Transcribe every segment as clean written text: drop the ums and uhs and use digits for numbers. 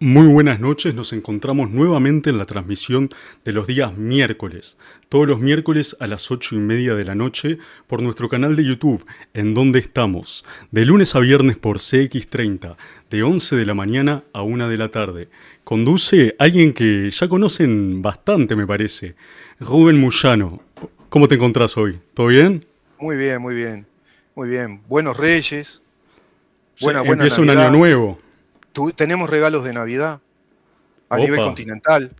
Muy buenas noches, nos encontramos nuevamente en la transmisión de los días miércoles, todos los miércoles a las 8:30 de la noche por nuestro canal de YouTube, en donde estamos, de lunes a viernes por CX30, de 11 de la mañana a 1 de la tarde. Conduce alguien que ya conocen bastante, me parece, Rubén Moyano. ¿Cómo te encontrás hoy? ¿Todo bien? Muy bien, muy bien, muy bien. Buenos Reyes, Ya buena empieza un año Navidad. nuevo. Tenemos regalos de Navidad Opa,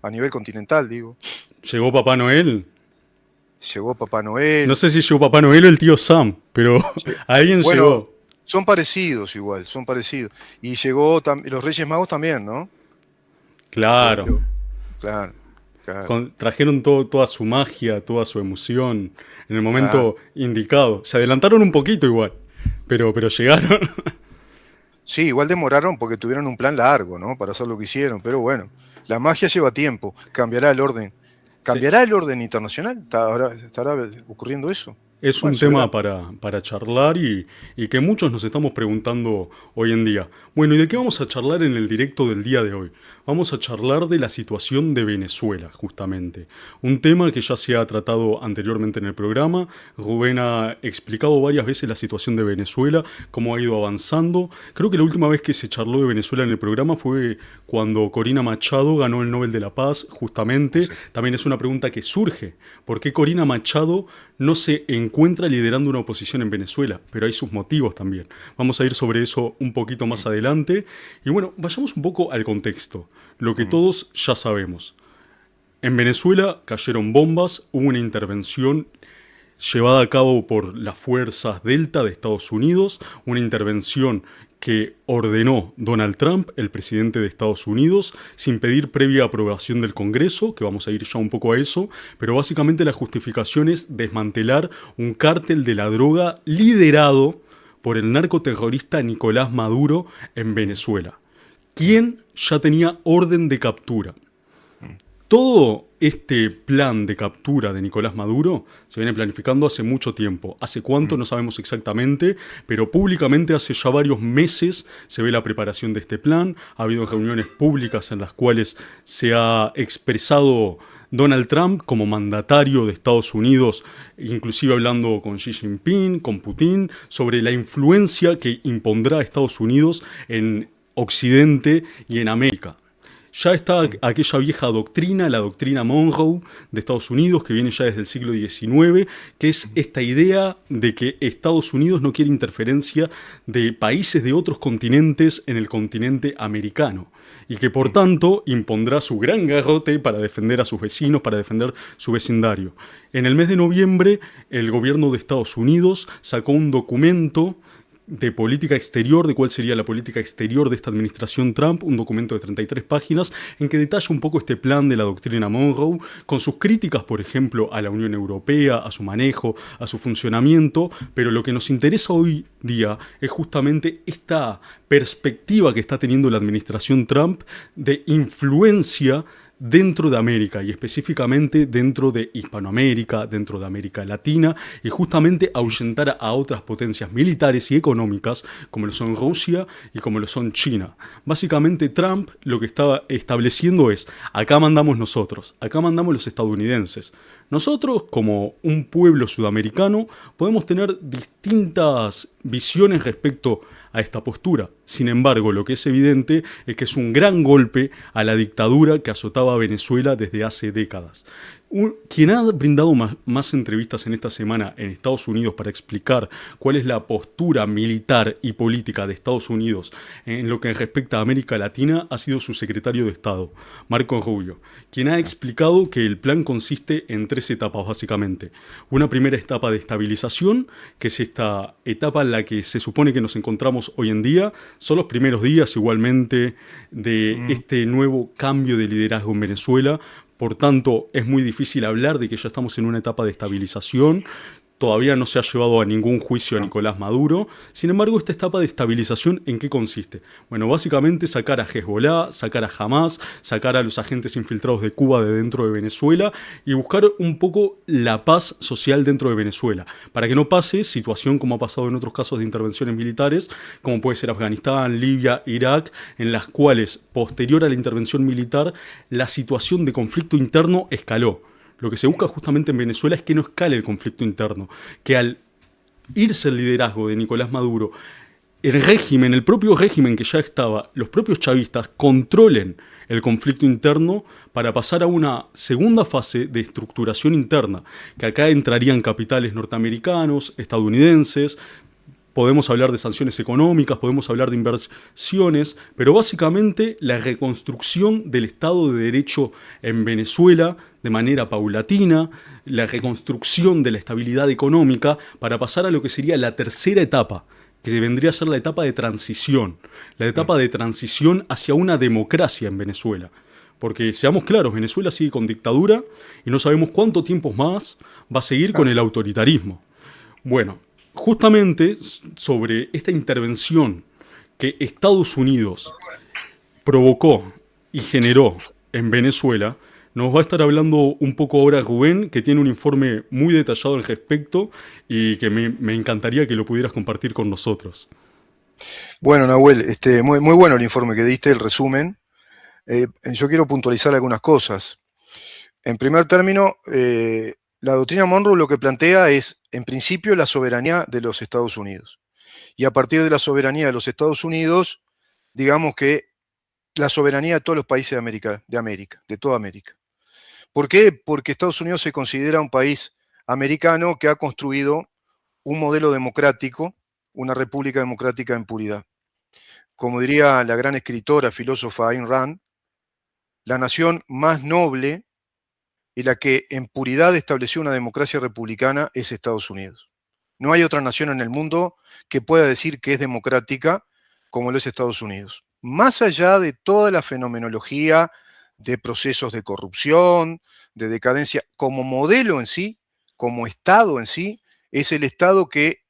a nivel continental, digo. llegó Papá Noel. Llegó Papá No Noel. sé si llegó Papá Noel o el tío Sam, pero lle- alguien Bueno, llegó. son parecidos igual, son parecidos. Y los Reyes Magos también, ¿no? Claro. Claro, claro, Trajeron toda su magia, toda su emoción en el claro. momento indicado. Se adelantaron un poquito igual, pero llegaron. Sí, igual demoraron porque tuvieron un plan largo, ¿no? Para hacer lo que hicieron, pero bueno, la magia lleva tiempo, cambiará el orden. Sí, ¿Cambiará el orden internacional? ¿Estará ocurriendo eso? es Bueno, un se verá. tema para charlar y que muchos nos estamos preguntando hoy en día. Bueno, ¿y de qué vamos a charlar en el directo del día de hoy? Vamos a charlar de la situación de Venezuela, justamente. Un tema que ya se ha tratado anteriormente en el programa. Rubén ha explicado varias veces la situación de Venezuela, cómo ha ido avanzando. Creo que la última vez que se charló de Venezuela en el programa fue cuando Corina Machado ganó el Nobel de la Paz, justamente. Sí. También es una pregunta que surge. ¿Por qué Corina Machado no se encuentra liderando una oposición en Venezuela? Pero hay sus motivos también. Vamos a ir sobre eso un poquito más Mm, adelante. Y bueno, vayamos un poco al contexto. Lo que mm. todos ya sabemos. En Venezuela cayeron bombas, hubo una intervención llevada a cabo por las fuerzas Delta de Estados Unidos, una intervención que ordenó Donald Trump, el presidente de Estados Unidos, sin pedir previa aprobación del Congreso, que vamos a ir ya un poco a eso, pero básicamente la justificación es desmantelar un cártel de la droga liderado por el narcoterrorista Nicolás Maduro en Venezuela, quien ya tenía orden de captura. Todo este plan de captura de Nicolás Maduro se viene planificando hace mucho tiempo. ¿Hace cuánto? No sabemos exactamente, pero públicamente hace ya varios meses se ve la preparación de este plan. Ha habido reuniones públicas en las cuales se ha expresado Donald Trump como mandatario de Estados Unidos, inclusive hablando con Xi Jinping, con Putin, sobre la influencia que impondrá Estados Unidos en Occidente y en América. Ya está aquella vieja doctrina, la doctrina Monroe de Estados Unidos, que viene ya desde el siglo XIX, que es esta idea de que Estados Unidos no quiere interferencia de países de otros continentes en el continente americano y que por tanto impondrá su gran garrote para defender a sus vecinos, para defender su vecindario. En el mes de noviembre, el gobierno de Estados Unidos sacó un documento de política exterior, de cuál sería la política exterior de esta administración Trump, un documento de 33 páginas en que detalla un poco este plan de la doctrina Monroe, con sus críticas, por ejemplo, a la Unión Europea, a su manejo, a su funcionamiento, pero lo que nos interesa hoy día es justamente esta perspectiva que está teniendo la administración Trump de influencia dentro de América y específicamente dentro de Hispanoamérica, dentro de América Latina y justamente ahuyentar a otras potencias militares y económicas como lo son Rusia y como lo son China. Básicamente Trump lo que estaba estableciendo es, acá mandamos nosotros, acá mandamos los estadounidenses. Nosotros, como un pueblo sudamericano, podemos tener distintas visiones respecto a esta postura. Sin embargo, lo que es evidente es que es un gran golpe a la dictadura que azotaba a Venezuela desde hace décadas. Quien ha brindado más entrevistas en esta semana en Estados Unidos para explicar cuál es la postura militar y política de Estados Unidos en lo que respecta a América Latina ha sido su secretario de Estado, Marco Rubio, quien ha explicado que el plan consiste en tres etapas básicamente. Una primera etapa de estabilización, que es esta etapa en la que se supone que nos encontramos hoy en día. Son los primeros días igualmente de Mm, este nuevo cambio de liderazgo en Venezuela. Por tanto, es muy difícil hablar de que ya estamos en una etapa de estabilización. Todavía no se ha llevado a ningún juicio a No. Nicolás Maduro. Sin embargo, esta etapa de estabilización, ¿en qué consiste? Bueno, básicamente sacar a Hezbollah, sacar a Hamas, sacar a los agentes infiltrados de Cuba de dentro de Venezuela y buscar un poco la paz social dentro de Venezuela, para que no pase situación como ha pasado en otros casos de intervenciones militares, como puede ser Afganistán, Libia, Irak, en las cuales, posterior a la intervención militar, la situación de conflicto interno escaló. Lo que se busca justamente en Venezuela es que no escale el conflicto interno, que al irse el liderazgo de Nicolás Maduro, el régimen, el propio régimen que ya estaba, los propios chavistas controlen el conflicto interno para pasar a una segunda fase de estructuración interna, que acá entrarían capitales norteamericanos, estadounidenses. Podemos hablar de sanciones económicas, podemos hablar de inversiones, pero básicamente la reconstrucción del Estado de Derecho en Venezuela de manera paulatina, la reconstrucción de la estabilidad económica para pasar a lo que sería la tercera etapa, que vendría a ser la etapa de transición, la etapa de transición hacia una democracia en Venezuela. Porque seamos claros, Venezuela sigue con dictadura y no sabemos cuánto tiempo más va a seguir con el autoritarismo. Bueno, justamente sobre esta intervención que Estados Unidos provocó y generó en Venezuela, nos va a estar hablando un poco ahora Rubén, que tiene un informe muy detallado al respecto y que me encantaría que lo pudieras compartir con nosotros. Bueno, Nahuel, muy bueno el informe que diste, el resumen. Yo quiero puntualizar algunas cosas. En primer término, la doctrina Monroe lo que plantea es, en principio, la soberanía de los Estados Unidos. Y a partir de la soberanía de los Estados Unidos, digamos que la soberanía de todos los países de toda América. ¿Por qué? Porque Estados Unidos se considera un país americano que ha construido un modelo democrático, una república democrática en puridad. Como diría la gran escritora, filósofa Ayn Rand, la nación más noble y la que en puridad estableció una democracia republicana es Estados Unidos. No hay otra nación en el mundo que pueda decir que es democrática como lo es Estados Unidos. Más allá de toda la fenomenología de procesos de corrupción, de decadencia, como modelo en sí, como Estado en sí, es el Estado que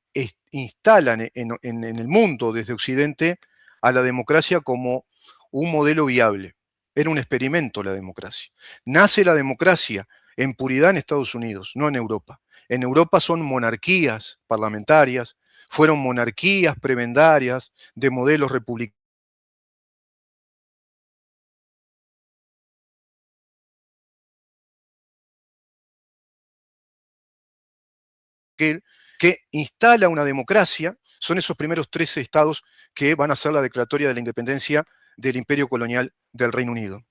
instalan en el mundo desde Occidente a la democracia como un modelo viable. Era un experimento la democracia. Nace la democracia en puridad en Estados Unidos, no en Europa. En Europa son monarquías parlamentarias, fueron monarquías prebendarias de modelos republicanos que instala una democracia. Son esos primeros 13 estados que van a hacer la declaratoria de la independencia del imperio colonial del Reino Unido.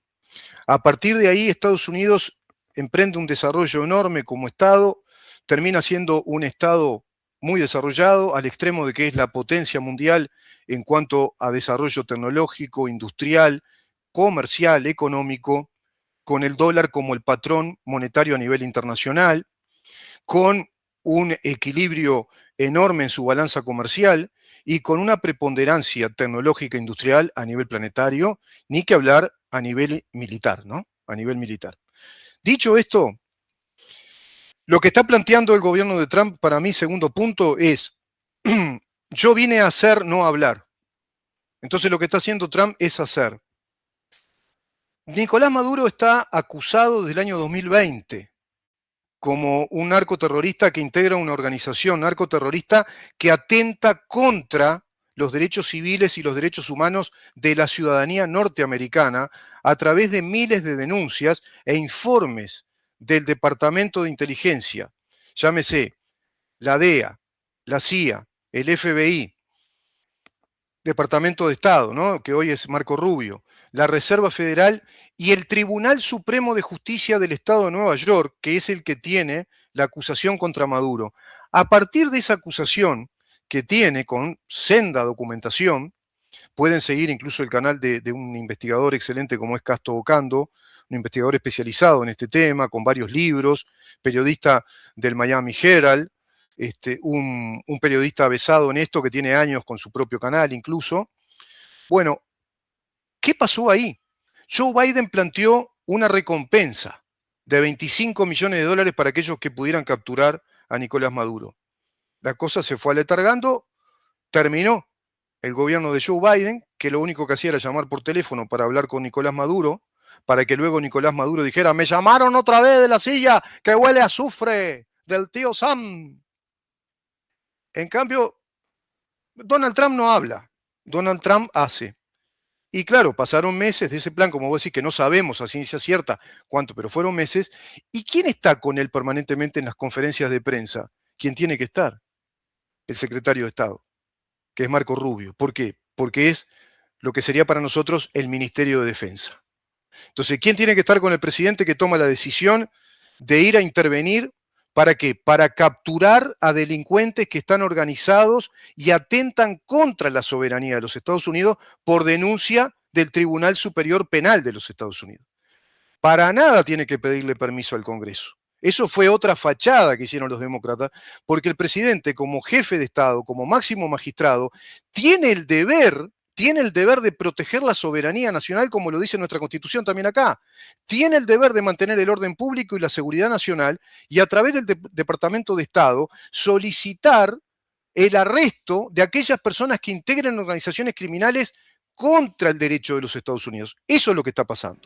A partir de ahí, Estados Unidos emprende un desarrollo enorme como Estado, termina siendo un Estado muy desarrollado, al extremo de que es la potencia mundial en cuanto a desarrollo tecnológico, industrial, comercial, económico, con el dólar como el patrón monetario a nivel internacional, con un equilibrio enorme en su balanza comercial y con una preponderancia tecnológica industrial a nivel planetario, ni que hablar a nivel militar, ¿no? A nivel militar. Dicho esto, lo que está planteando el gobierno de Trump, para mí, segundo punto, es, yo vine a hacer, no a hablar. Entonces lo que está haciendo Trump es hacer. Nicolás Maduro está acusado desde el año 2020 como un narcoterrorista que integra una organización narcoterrorista que atenta contra los derechos civiles y los derechos humanos de la ciudadanía norteamericana a través de miles de denuncias e informes del Departamento de Inteligencia, llámese la DEA, la CIA, el FBI, Departamento de Estado, ¿no? Que hoy es Marco Rubio, la Reserva Federal y el Tribunal Supremo de Justicia del Estado de Nueva York, que es el que tiene la acusación contra Maduro. A partir de esa acusación que tiene con senda documentación, pueden seguir incluso el canal de un investigador excelente como es Casto Ocando, un investigador especializado en este tema, con varios libros, periodista del Miami Herald, un periodista avesado en esto que tiene años con su propio canal incluso. Bueno, ¿qué pasó ahí? Joe Biden planteó una recompensa de 25 millones de dólares para aquellos que pudieran capturar a Nicolás Maduro. La cosa se fue aletargando, terminó el gobierno de Joe Biden, que lo único que hacía era llamar por teléfono para hablar con Nicolás Maduro, para que luego Nicolás Maduro dijera, me llamaron otra vez de la silla que huele a azufre del tío Sam. En cambio, Donald Trump no habla, Donald Trump hace. Y claro, pasaron meses de ese plan, como vos decís, que no sabemos a ciencia cierta cuánto, pero fueron meses. ¿Y quién está con él permanentemente en las conferencias de prensa? ¿Quién tiene que estar? El secretario de Estado, que es Marco Rubio. ¿Por qué? Porque es lo que sería para nosotros el Ministerio de Defensa. Entonces, ¿quién tiene que estar con el presidente que toma la decisión de ir a intervenir? ¿Para qué? Para capturar a delincuentes que están organizados y atentan contra la soberanía de los Estados Unidos por denuncia del Tribunal Superior Penal de los Estados Unidos. Para nada tiene que pedirle permiso al Congreso. Eso fue otra fachada que hicieron los demócratas, porque el presidente, como jefe de Estado, como máximo magistrado, tiene el deber de proteger la soberanía nacional, como lo dice nuestra Constitución también acá. Tiene el deber de mantener el orden público y la seguridad nacional y a través del Departamento de Estado solicitar el arresto de aquellas personas que integren organizaciones criminales contra el derecho de los Estados Unidos. Eso es lo que está pasando.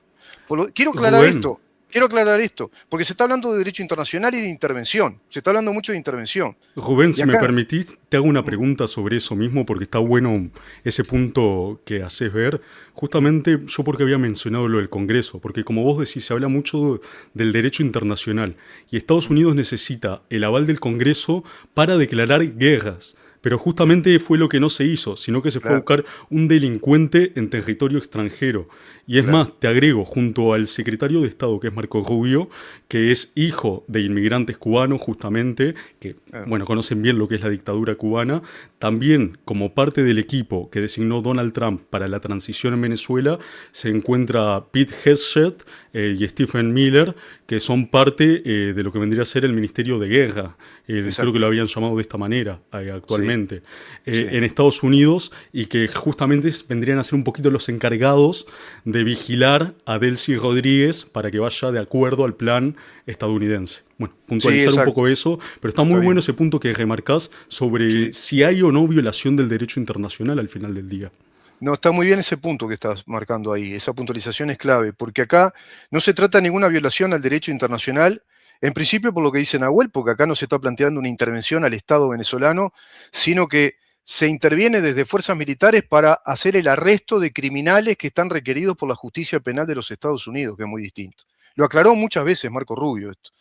Quiero aclarar esto, porque se está hablando de derecho internacional y de intervención. Se está hablando mucho de intervención. Rubén, si acá, me permitís, te hago una pregunta sobre eso mismo, porque está bueno ese punto que haces ver. Justamente yo porque había mencionado lo del Congreso, porque como vos decís, se habla mucho del derecho internacional, y Estados Unidos necesita el aval del Congreso para declarar guerras. Pero justamente fue lo que no se hizo, sino que se fue a buscar un delincuente en territorio extranjero. Y es más, te agrego, junto al secretario de Estado, que es Marco Rubio, que es hijo de inmigrantes cubanos justamente, que bueno, conocen bien lo que es la dictadura cubana, también como parte del equipo que designó Donald Trump para la transición en Venezuela, se encuentra Pete Hegseth y Stephen Miller, que son parte de lo que vendría a ser el Ministerio de Guerra. Creo que lo habían llamado de esta manera actualmente. En Estados Unidos, y que justamente vendrían a ser un poquito los encargados de vigilar a Delcy Rodríguez para que vaya de acuerdo al plan estadounidense. Bueno, puntualizar un poco eso, pero está muy bueno ese punto que remarcás sobre si hay o no violación del derecho internacional al final del día. No, está muy bien ese punto que estás marcando ahí, esa puntualización es clave, porque acá no se trata de ninguna violación al derecho internacional, en principio por lo que dice Nahuel, porque acá no se está planteando una intervención al Estado venezolano, sino que se interviene desde fuerzas militares para hacer el arresto de criminales que están requeridos por la justicia penal de los Estados Unidos, que es muy distinto. Lo aclaró muchas veces Marco Rubio esto.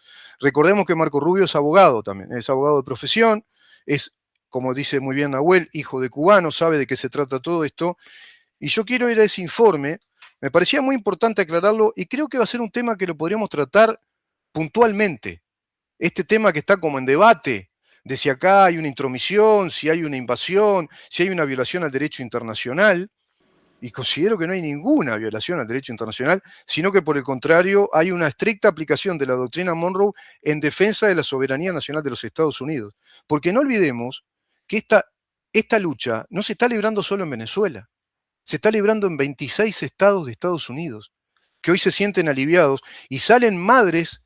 Recordemos que Marco Rubio es abogado también, es abogado de profesión, es, como dice muy bien Nahuel, hijo de cubano, sabe de qué se trata todo esto. Y yo quiero ir a ese informe, me parecía muy importante aclararlo y creo que va a ser un tema que lo podríamos tratar puntualmente. Este tema que está como en debate, de si acá hay una intromisión, si hay una invasión, si hay una violación al derecho internacional, y considero que no hay ninguna violación al derecho internacional, sino que por el contrario hay una estricta aplicación de la doctrina Monroe en defensa de la soberanía nacional de los Estados Unidos. Porque no olvidemos que esta lucha no se está librando solo en Venezuela, se está librando en 26 estados de Estados Unidos, que hoy se sienten aliviados y salen madres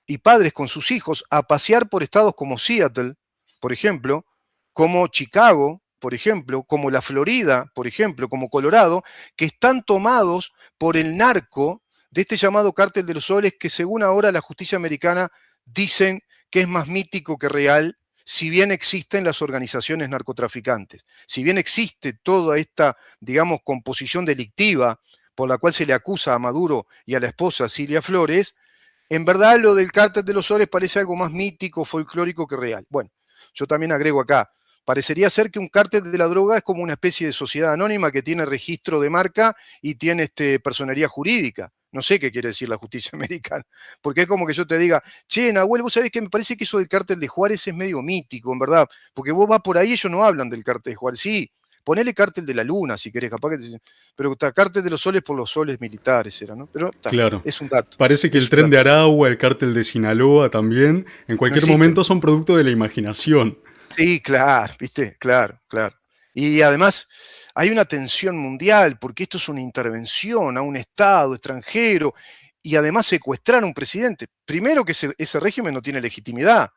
y padres con sus hijos a pasear por estados como Seattle, por ejemplo, como Chicago, por ejemplo, como la Florida, por ejemplo, como Colorado, que están tomados por el narco de este llamado cártel de los soles, que según ahora la justicia americana dicen que es más mítico que real, si bien existen las organizaciones narcotraficantes, si bien existe toda esta, digamos, composición delictiva por la cual se le acusa a Maduro y a la esposa Cilia Flores, en verdad lo del cártel de los soles parece algo más mítico, folclórico que real. Bueno, yo también agrego acá, parecería ser que un cártel de la droga es como una especie de sociedad anónima que tiene registro de marca y tiene personería jurídica. No sé qué quiere decir la justicia americana, porque es como que yo te diga, che, Nahuel, vos sabés que me parece que eso del cártel de Juárez es medio mítico, en verdad, porque vos vas por ahí, ellos no hablan del cártel de Juárez. Sí, ponele cártel de la luna, si querés, capaz que te dicen, pero está cártel de los soles por los soles militares era, ¿no? Pero claro. Es un dato. Parece que el tren de Aragua, el cártel de Sinaloa también, en cualquier momento son producto de la imaginación. Sí, claro, viste, claro. Y además hay una tensión mundial porque esto es una intervención a un Estado extranjero y además secuestrar a un presidente. Primero que ese régimen no tiene legitimidad.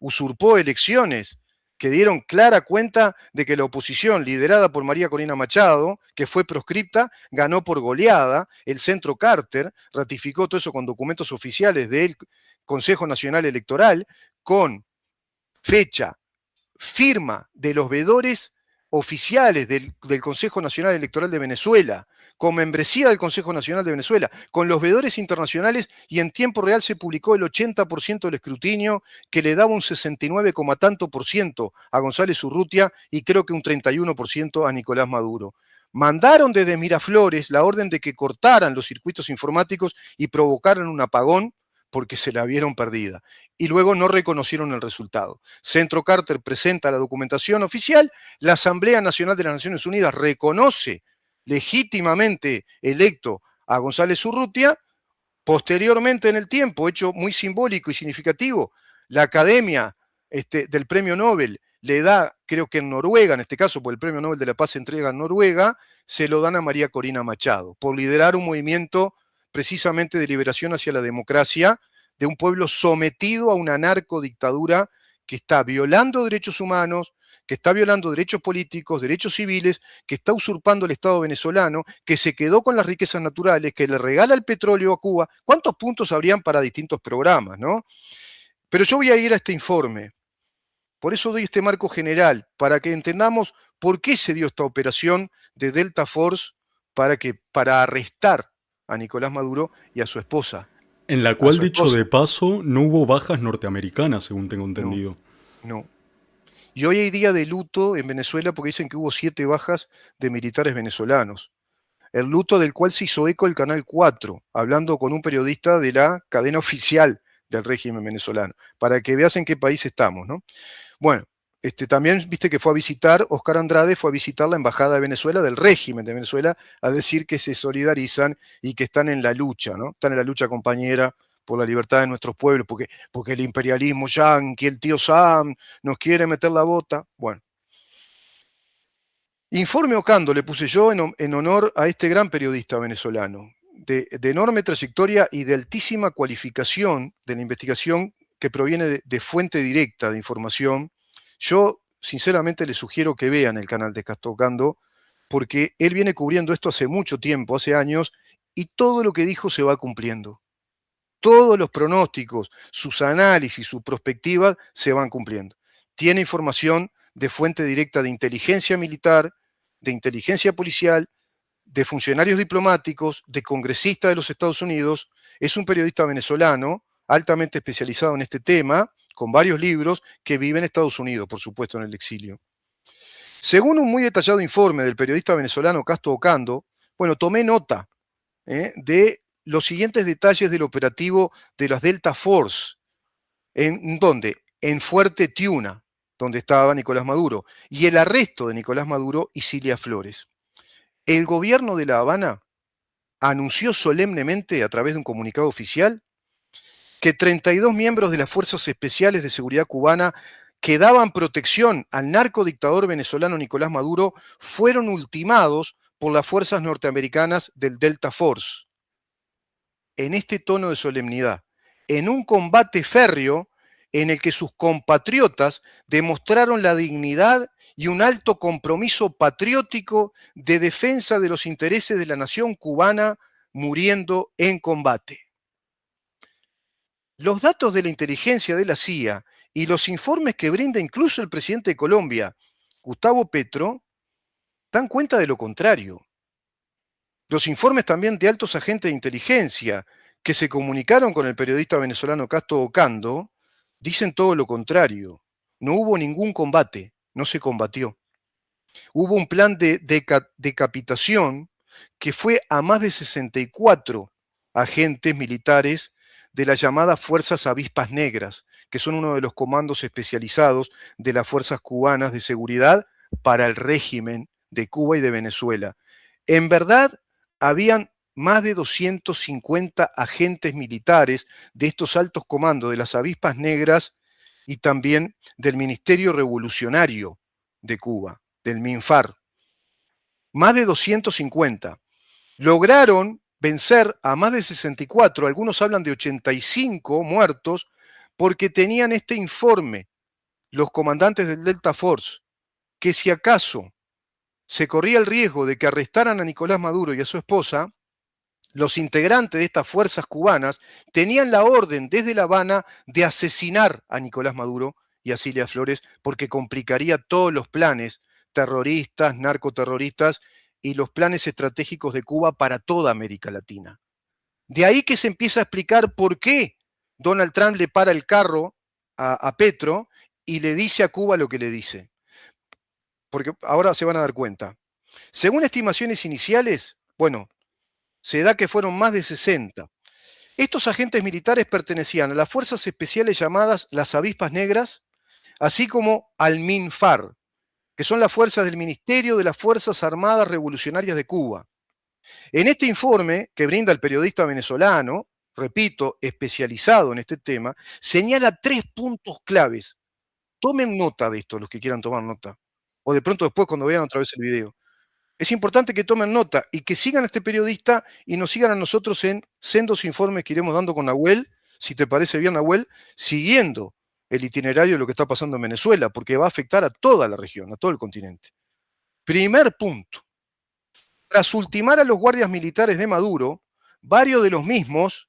usurpó elecciones que dieron clara cuenta de que la oposición, liderada por María Corina Machado, que fue proscripta, ganó por goleada. El Centro Carter ratificó todo eso con documentos oficiales del Consejo Nacional Electoral, con fecha, firma de los veedores oficiales del Consejo Nacional Electoral de Venezuela, con membresía del Consejo Nacional de Venezuela, con los veedores internacionales, y en tiempo real se publicó el 80% del escrutinio, que le daba un 69, tanto por ciento a González Urrutia y creo que un 31% a Nicolás Maduro. Mandaron desde Miraflores la orden de que cortaran los circuitos informáticos y provocaran un apagón porque se la vieron perdida. Y luego no reconocieron el resultado. Centro Carter presenta la documentación oficial, la Asamblea Nacional de las Naciones Unidas reconoce legítimamente electo a González Urrutia. Posteriormente en el tiempo, hecho muy simbólico y significativo, la Academia del Premio Nobel le da, creo que en Noruega, en este caso, porque el Premio Nobel de la Paz se entrega en Noruega, se lo dan a María Corina Machado, por liderar un movimiento precisamente de liberación hacia la democracia de un pueblo sometido a una narcodictadura que está violando derechos humanos, que está violando derechos políticos, derechos civiles, que está usurpando el Estado venezolano, que se quedó con las riquezas naturales, que le regala el petróleo a Cuba. ¿Cuántos puntos habrían para distintos programas, no? Pero yo voy a ir a este informe. Por eso doy este marco general, para que entendamos por qué se dio esta operación de Delta Force para arrestar a Nicolás Maduro y a su esposa. En la cual, dicho de paso, no hubo bajas norteamericanas, según tengo entendido. No. Y hoy hay día de luto en Venezuela porque dicen que hubo 7 bajas de militares venezolanos. El luto del cual se hizo eco el Canal 4, hablando con un periodista de la cadena oficial del régimen venezolano, para que veas en qué país estamos, ¿no? Bueno, también viste que Oscar Andrade fue a visitar la Embajada de Venezuela, del régimen de Venezuela, a decir que se solidarizan y que están en la lucha, ¿no? Están en la lucha compañera por la libertad de nuestros pueblos, porque el imperialismo yanqui, el tío Sam, nos quiere meter la bota. Bueno. Informe Ocando le puse yo en honor a este gran periodista venezolano, de enorme trayectoria y de altísima cualificación de la investigación, que proviene de fuente directa de información. Yo, sinceramente, les sugiero que vean el canal de Castocando, porque él viene cubriendo esto hace mucho tiempo, hace años, y todo lo que dijo se va cumpliendo. Todos los pronósticos, sus análisis, sus perspectivas se van cumpliendo. Tiene información de fuente directa de inteligencia militar, de inteligencia policial, de funcionarios diplomáticos, de congresistas de los Estados Unidos. Es un periodista venezolano altamente especializado en este tema, con varios libros, que vive en Estados Unidos, por supuesto, en el exilio. Según un muy detallado informe del periodista venezolano Casto Ocando, bueno, tomé nota de los siguientes detalles del operativo de las Delta Force. ¿En dónde? En Fuerte Tiuna, donde estaba Nicolás Maduro, y el arresto de Nicolás Maduro y Cilia Flores. El gobierno de La Habana anunció solemnemente, a través de un comunicado oficial, que 32 miembros de las Fuerzas Especiales de Seguridad Cubana que daban protección al narcodictador venezolano Nicolás Maduro fueron ultimados por las fuerzas norteamericanas del Delta Force. En este tono de solemnidad, en un combate férreo en el que sus compatriotas demostraron la dignidad y un alto compromiso patriótico de defensa de los intereses de la nación cubana, muriendo en combate. Los datos de la inteligencia de la CIA y los informes que brinda incluso el presidente de Colombia, Gustavo Petro, dan cuenta de lo contrario. Los informes también de altos agentes de inteligencia que se comunicaron con el periodista venezolano Casto Ocando dicen todo lo contrario. No hubo ningún combate, no se combatió. Hubo un plan de decapitación que fue a más de 64 agentes militares de las llamadas Fuerzas Avispas Negras, que son uno de los comandos especializados de las fuerzas cubanas de seguridad para el régimen de Cuba y de Venezuela. En verdad, habían más de 250 agentes militares de estos altos comandos de las Avispas Negras y también del Ministerio Revolucionario de Cuba, del MINFAR. Más de 250. Lograron vencer a más de 64, algunos hablan de 85 muertos, porque tenían este informe los comandantes del Delta Force que si acaso se corría el riesgo de que arrestaran a Nicolás Maduro y a su esposa, los integrantes de estas fuerzas cubanas tenían la orden desde La Habana de asesinar a Nicolás Maduro y a Cilia Flores porque complicaría todos los planes terroristas, narcoterroristas y los planes estratégicos de Cuba para toda América Latina. De ahí que se empieza a explicar por qué Donald Trump le para el carro a Petro y le dice a Cuba lo que le dice. Porque ahora se van a dar cuenta. Según estimaciones iniciales, bueno, se da que fueron más de 60. Estos agentes militares pertenecían a las fuerzas especiales llamadas las Avispas Negras, así como al MINFAR, que son las fuerzas del Ministerio de las Fuerzas Armadas Revolucionarias de Cuba. En este informe que brinda el periodista venezolano, repito, especializado en este tema, señala 3 puntos claves. Tomen nota de esto, los que quieran tomar nota. O de pronto después cuando vean otra vez el video. Es importante que tomen nota y que sigan a este periodista y nos sigan a nosotros en sendos informes que iremos dando con Nahuel, si te parece bien, Nahuel, siguiendo el itinerario de lo que está pasando en Venezuela, porque va a afectar a toda la región, a todo el continente. Primer punto. Tras ultimar a los guardias militares de Maduro, varios de los mismos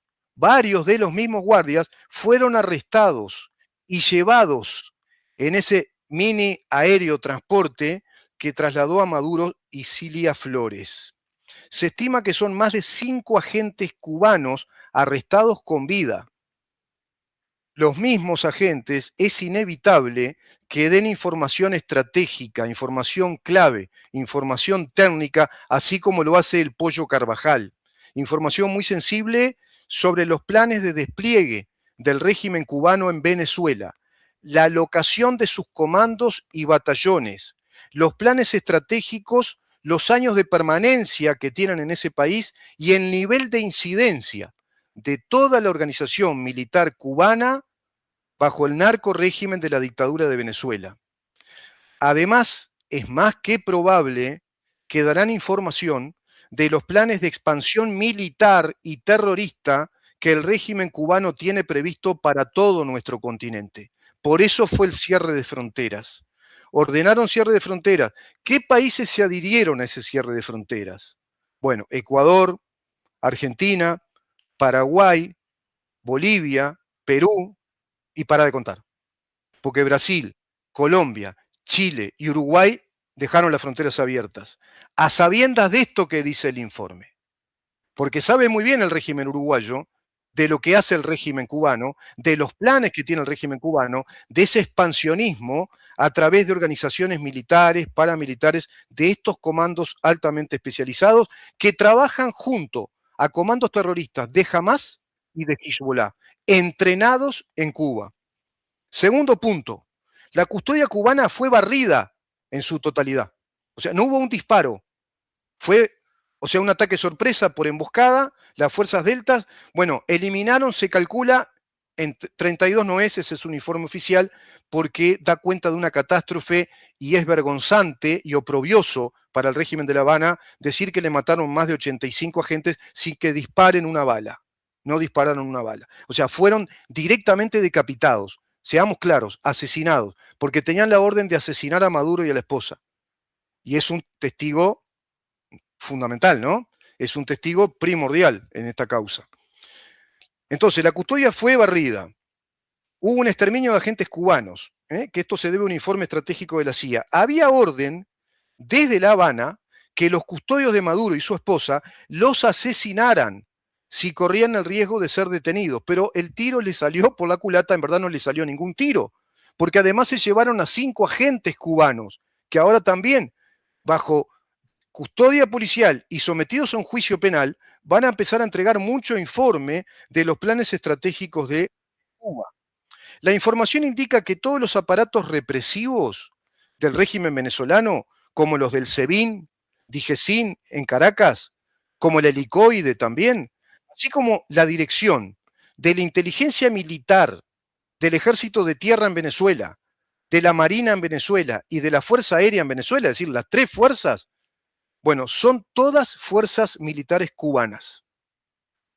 guardias fueron arrestados y llevados en ese mini aéreo transporte que trasladó a Maduro y Cilia Flores. Se estima que son más de 5 agentes cubanos arrestados con vida. Los mismos agentes es inevitable que den información estratégica, información clave, información técnica, así como lo hace el Pollo Carvajal. Información muy sensible sobre los planes de despliegue del régimen cubano en Venezuela, la alocación de sus comandos y batallones, los planes estratégicos, los años de permanencia que tienen en ese país y el nivel de incidencia de toda la organización militar cubana bajo el narco régimen de la dictadura de Venezuela. Además, es más que probable que darán información de los planes de expansión militar y terrorista que el régimen cubano tiene previsto para todo nuestro continente. Por eso fue el cierre de fronteras. Ordenaron cierre de fronteras. ¿Qué países se adhirieron a ese cierre de fronteras? Bueno, Ecuador, Argentina, Paraguay, Bolivia, Perú, y para de contar. Porque Brasil, Colombia, Chile y Uruguay dejaron las fronteras abiertas, a sabiendas de esto que dice el informe. Porque sabe muy bien el régimen uruguayo de lo que hace el régimen cubano, de los planes que tiene el régimen cubano, de ese expansionismo a través de organizaciones militares, paramilitares, de estos comandos altamente especializados que trabajan junto a comandos terroristas de Hamas y de Hezbollah, entrenados en Cuba. Segundo punto, la custodia cubana fue barrida en su totalidad. O sea, no hubo un disparo. Fue, un ataque sorpresa por emboscada. Las fuerzas deltas, bueno, eliminaron, se calcula, en 32 noeses, es un informe oficial, porque da cuenta de una catástrofe y es vergonzante y oprobioso para el régimen de La Habana decir que le mataron más de 85 agentes sin que disparen una bala. No dispararon una bala. O sea, fueron directamente decapitados. Seamos claros, asesinados, porque tenían la orden de asesinar a Maduro y a la esposa. Y es un testigo fundamental, ¿no? Es un testigo primordial en esta causa. Entonces, la custodia fue barrida. Hubo un exterminio de agentes cubanos, que esto se debe a un informe estratégico de la CIA. Había orden desde La Habana que los custodios de Maduro y su esposa los asesinaran si corrían el riesgo de ser detenidos, pero el tiro le salió por la culata, en verdad no le salió ningún tiro, porque además se llevaron a 5 agentes cubanos, que ahora también, bajo custodia policial y sometidos a un juicio penal, van a empezar a entregar mucho informe de los planes estratégicos de Cuba. La información indica que todos los aparatos represivos del régimen venezolano, como los del SEBIN, DIGESIN en Caracas, como el helicoide también, así como la dirección de la inteligencia militar, del ejército de tierra en Venezuela, de la marina en Venezuela y de la fuerza aérea en Venezuela, es decir, las 3 fuerzas, bueno, son todas fuerzas militares cubanas.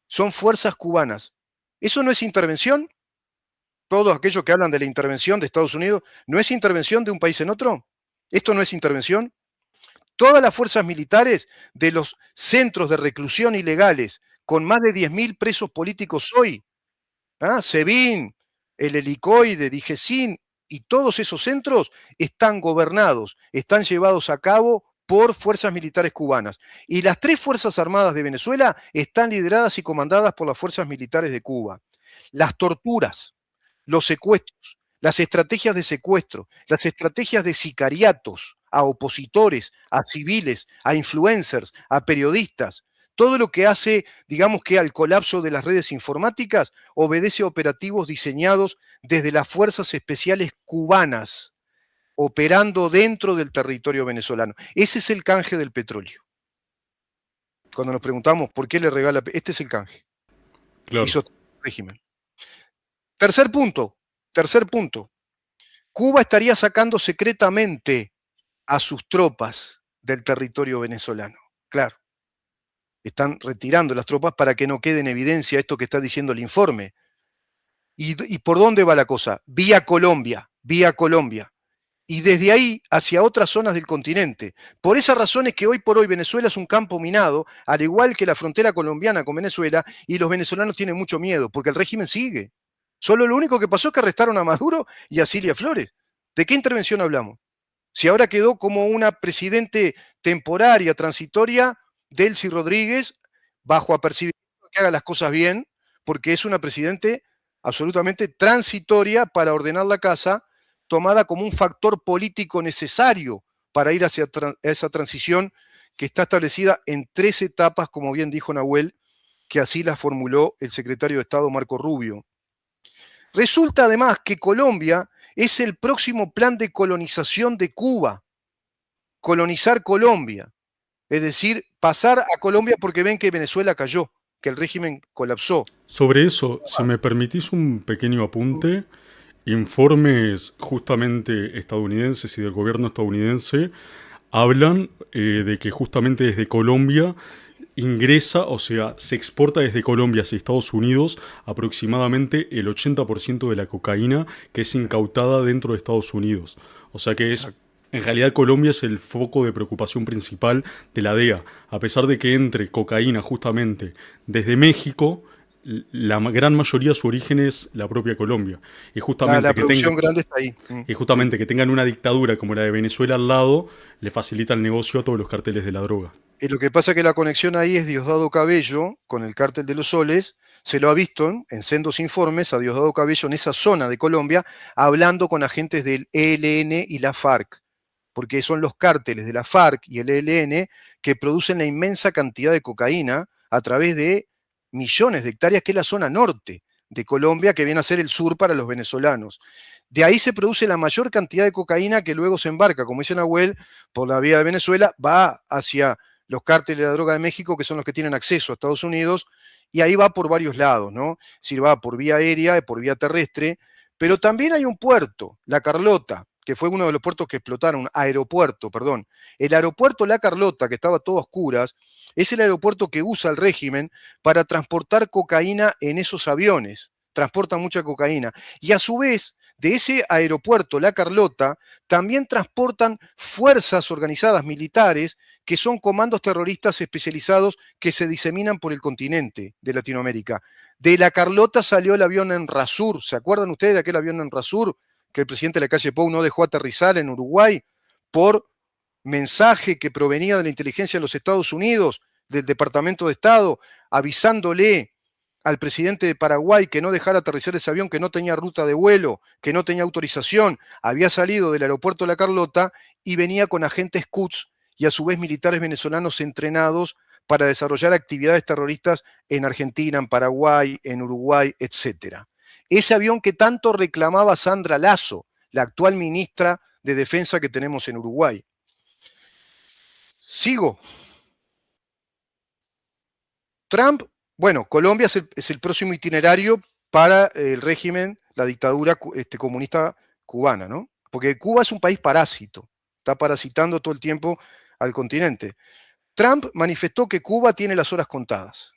Son fuerzas cubanas. ¿Eso no es intervención? Todos aquellos que hablan de la intervención de Estados Unidos, ¿no es intervención de un país en otro? ¿Esto no es intervención? Todas las fuerzas militares de los centros de reclusión ilegales, con más de 10.000 presos políticos hoy, SEBIN, el Helicoide, DIGESIN, y todos esos centros están gobernados, están llevados a cabo por fuerzas militares cubanas. Y las 3 Fuerzas Armadas de Venezuela están lideradas y comandadas por las fuerzas militares de Cuba. Las torturas, los secuestros, las estrategias de secuestro, las estrategias de sicariatos a opositores, a civiles, a influencers, a periodistas, todo lo que hace, digamos que al colapso de las redes informáticas, obedece a operativos diseñados desde las fuerzas especiales cubanas, operando dentro del territorio venezolano. Ese es el canje del petróleo. Cuando nos preguntamos por qué le regala, este es el canje. Claro. Y sostiene el régimen. Tercer punto. Cuba estaría sacando secretamente a sus tropas del territorio venezolano. Claro. Están retirando las tropas para que no quede en evidencia esto que está diciendo el informe. ¿Y por dónde va la cosa? Vía Colombia. Y desde ahí hacia otras zonas del continente. Por esa razón es que hoy por hoy Venezuela es un campo minado, al igual que la frontera colombiana con Venezuela, y los venezolanos tienen mucho miedo, porque el régimen sigue. Solo lo único que pasó es que arrestaron a Maduro y a Cilia Flores. ¿De qué intervención hablamos? Si ahora quedó como una presidente temporaria, transitoria, Delcy Rodríguez, bajo apercibimiento que haga las cosas bien, porque es una presidente absolutamente transitoria para ordenar la casa, tomada como un factor político necesario para ir hacia esa transición que está establecida en 3 etapas, como bien dijo Nahuel, que así la formuló el secretario de Estado Marco Rubio. Resulta además que Colombia es el próximo plan de colonización de Cuba. Colonizar Colombia. Es decir, pasar a Colombia porque ven que Venezuela cayó, que el régimen colapsó. Sobre eso, si me permitís un pequeño apunte, informes justamente estadounidenses y del gobierno estadounidense hablan de que justamente desde Colombia ingresa, o sea, se exporta desde Colombia hacia Estados Unidos aproximadamente el 80% de la cocaína que es incautada dentro de Estados Unidos. O sea que es, en realidad Colombia es el foco de preocupación principal de la DEA. A pesar de que entre cocaína justamente desde México, la gran mayoría de su origen es la propia Colombia. Y justamente, la producción grande está ahí. y justamente que tengan una dictadura como la de Venezuela al lado, le facilita el negocio a todos los carteles de la droga. Y lo que pasa es que la conexión ahí es Diosdado Cabello con el cártel de los soles. Se lo ha visto en sendos informes a Diosdado Cabello en esa zona de Colombia, hablando con agentes del ELN y la FARC, porque son los cárteles de la FARC y el ELN que producen la inmensa cantidad de cocaína a través de millones de hectáreas, que es la zona norte de Colombia, que viene a ser el sur para los venezolanos. De ahí se produce la mayor cantidad de cocaína que luego se embarca, como dice Nahuel, por la vía de Venezuela, va hacia los cárteles de la droga de México, que son los que tienen acceso a Estados Unidos, y ahí va por varios lados, ¿no? Es decir, va por vía aérea, por vía terrestre, pero también hay un puerto, La Carlota, que fue uno de los puertos que explotaron, aeropuerto, perdón. El aeropuerto La Carlota, que estaba todo a oscuras, es el aeropuerto que usa el régimen para transportar cocaína en esos aviones. Transportan mucha cocaína. Y a su vez, de ese aeropuerto La Carlota, también transportan fuerzas organizadas militares que son comandos terroristas especializados que se diseminan por el continente de Latinoamérica. De La Carlota salió el avión Enrasur. ¿Se acuerdan ustedes de aquel avión Enrasur que el presidente de la calle Pou no dejó aterrizar en Uruguay por mensaje que provenía de la inteligencia de los Estados Unidos, del Departamento de Estado, avisándole al presidente de Paraguay que no dejara aterrizar ese avión, que no tenía ruta de vuelo, que no tenía autorización, había salido del aeropuerto de La Carlota y venía con agentes Quds y a su vez militares venezolanos entrenados para desarrollar actividades terroristas en Argentina, en Paraguay, en Uruguay, etc. Ese avión que tanto reclamaba Sandra Lasso, la actual ministra de Defensa que tenemos en Uruguay. Sigo. Trump, bueno, Colombia es el próximo itinerario para el régimen, la dictadura comunista cubana, ¿no? Porque Cuba es un país parásito, está parasitando todo el tiempo al continente. Trump manifestó que Cuba tiene las horas contadas,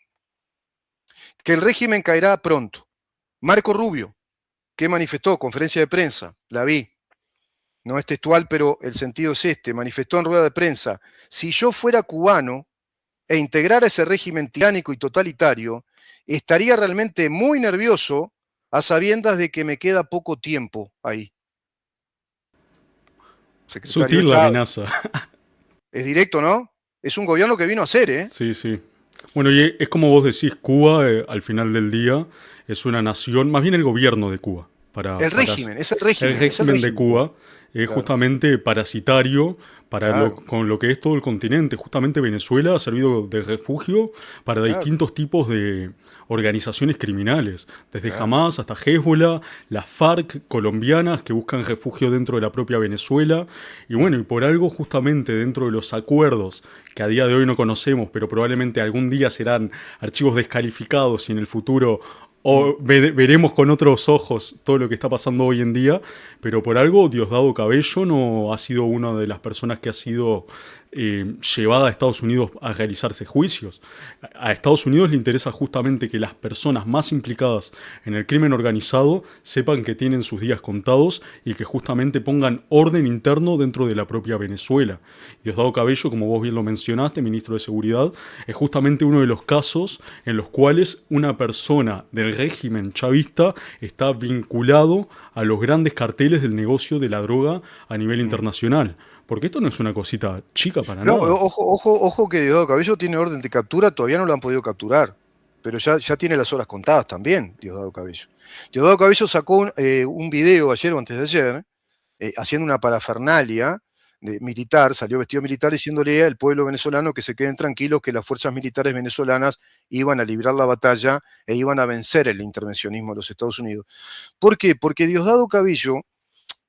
que el régimen caerá pronto. Marco Rubio, ¿Qué manifestó? Conferencia de prensa, la vi. No es textual, pero el sentido es este. Manifestó en rueda de prensa: si yo fuera cubano e integrara ese régimen tiránico y totalitario, estaría realmente muy nervioso a sabiendas de que me queda poco tiempo ahí. Secretario de Sutil la Estado. amenaza. Es directo, ¿no? Es un gobierno que vino a hacer, ¿eh? Sí, sí. Bueno, y es como vos decís, Cuba, al final del día, es una nación, más bien el gobierno de Cuba, El para régimen, es el el régimen, es el régimen de régimen. Cuba es Claro, justamente parasitario claro, con lo que es todo el continente. Justamente Venezuela ha servido de refugio para claro, distintos tipos de organizaciones criminales, desde claro. Hamas hasta Hezbollah, las FARC colombianas que buscan refugio dentro de la propia Venezuela. Y bueno, y por algo justamente dentro de los acuerdos que a día de hoy no conocemos, pero probablemente algún día serán archivos descalificados y en el futuro Mm. veremos con otros ojos todo lo que está pasando hoy en día, pero por algo Diosdado Cabello no ha sido una de las personas que ha sido llevada a Estados Unidos a realizarse juicios. A Estados Unidos le interesa justamente que las personas más implicadas en el crimen organizado sepan que tienen sus días contados y que justamente pongan orden interno dentro de la propia Venezuela. Diosdado Cabello, como vos bien lo mencionaste, ministro de Seguridad, es justamente uno de los casos en los cuales una persona del régimen chavista está vinculado a los grandes carteles del negocio de la droga a nivel Mm. internacional. Porque esto no es una cosita chica para No, nada. ojo que Diosdado Cabello tiene orden de captura, todavía no lo han podido capturar, pero ya tiene las horas contadas también, Diosdado Cabello. Diosdado Cabello sacó un video ayer o antes de ayer, haciendo una parafernalia militar, salió vestido militar diciéndole al pueblo venezolano que se queden tranquilos, que las fuerzas militares venezolanas iban a librar la batalla e iban a vencer el intervencionismo de los Estados Unidos. ¿Por qué? Porque Diosdado Cabello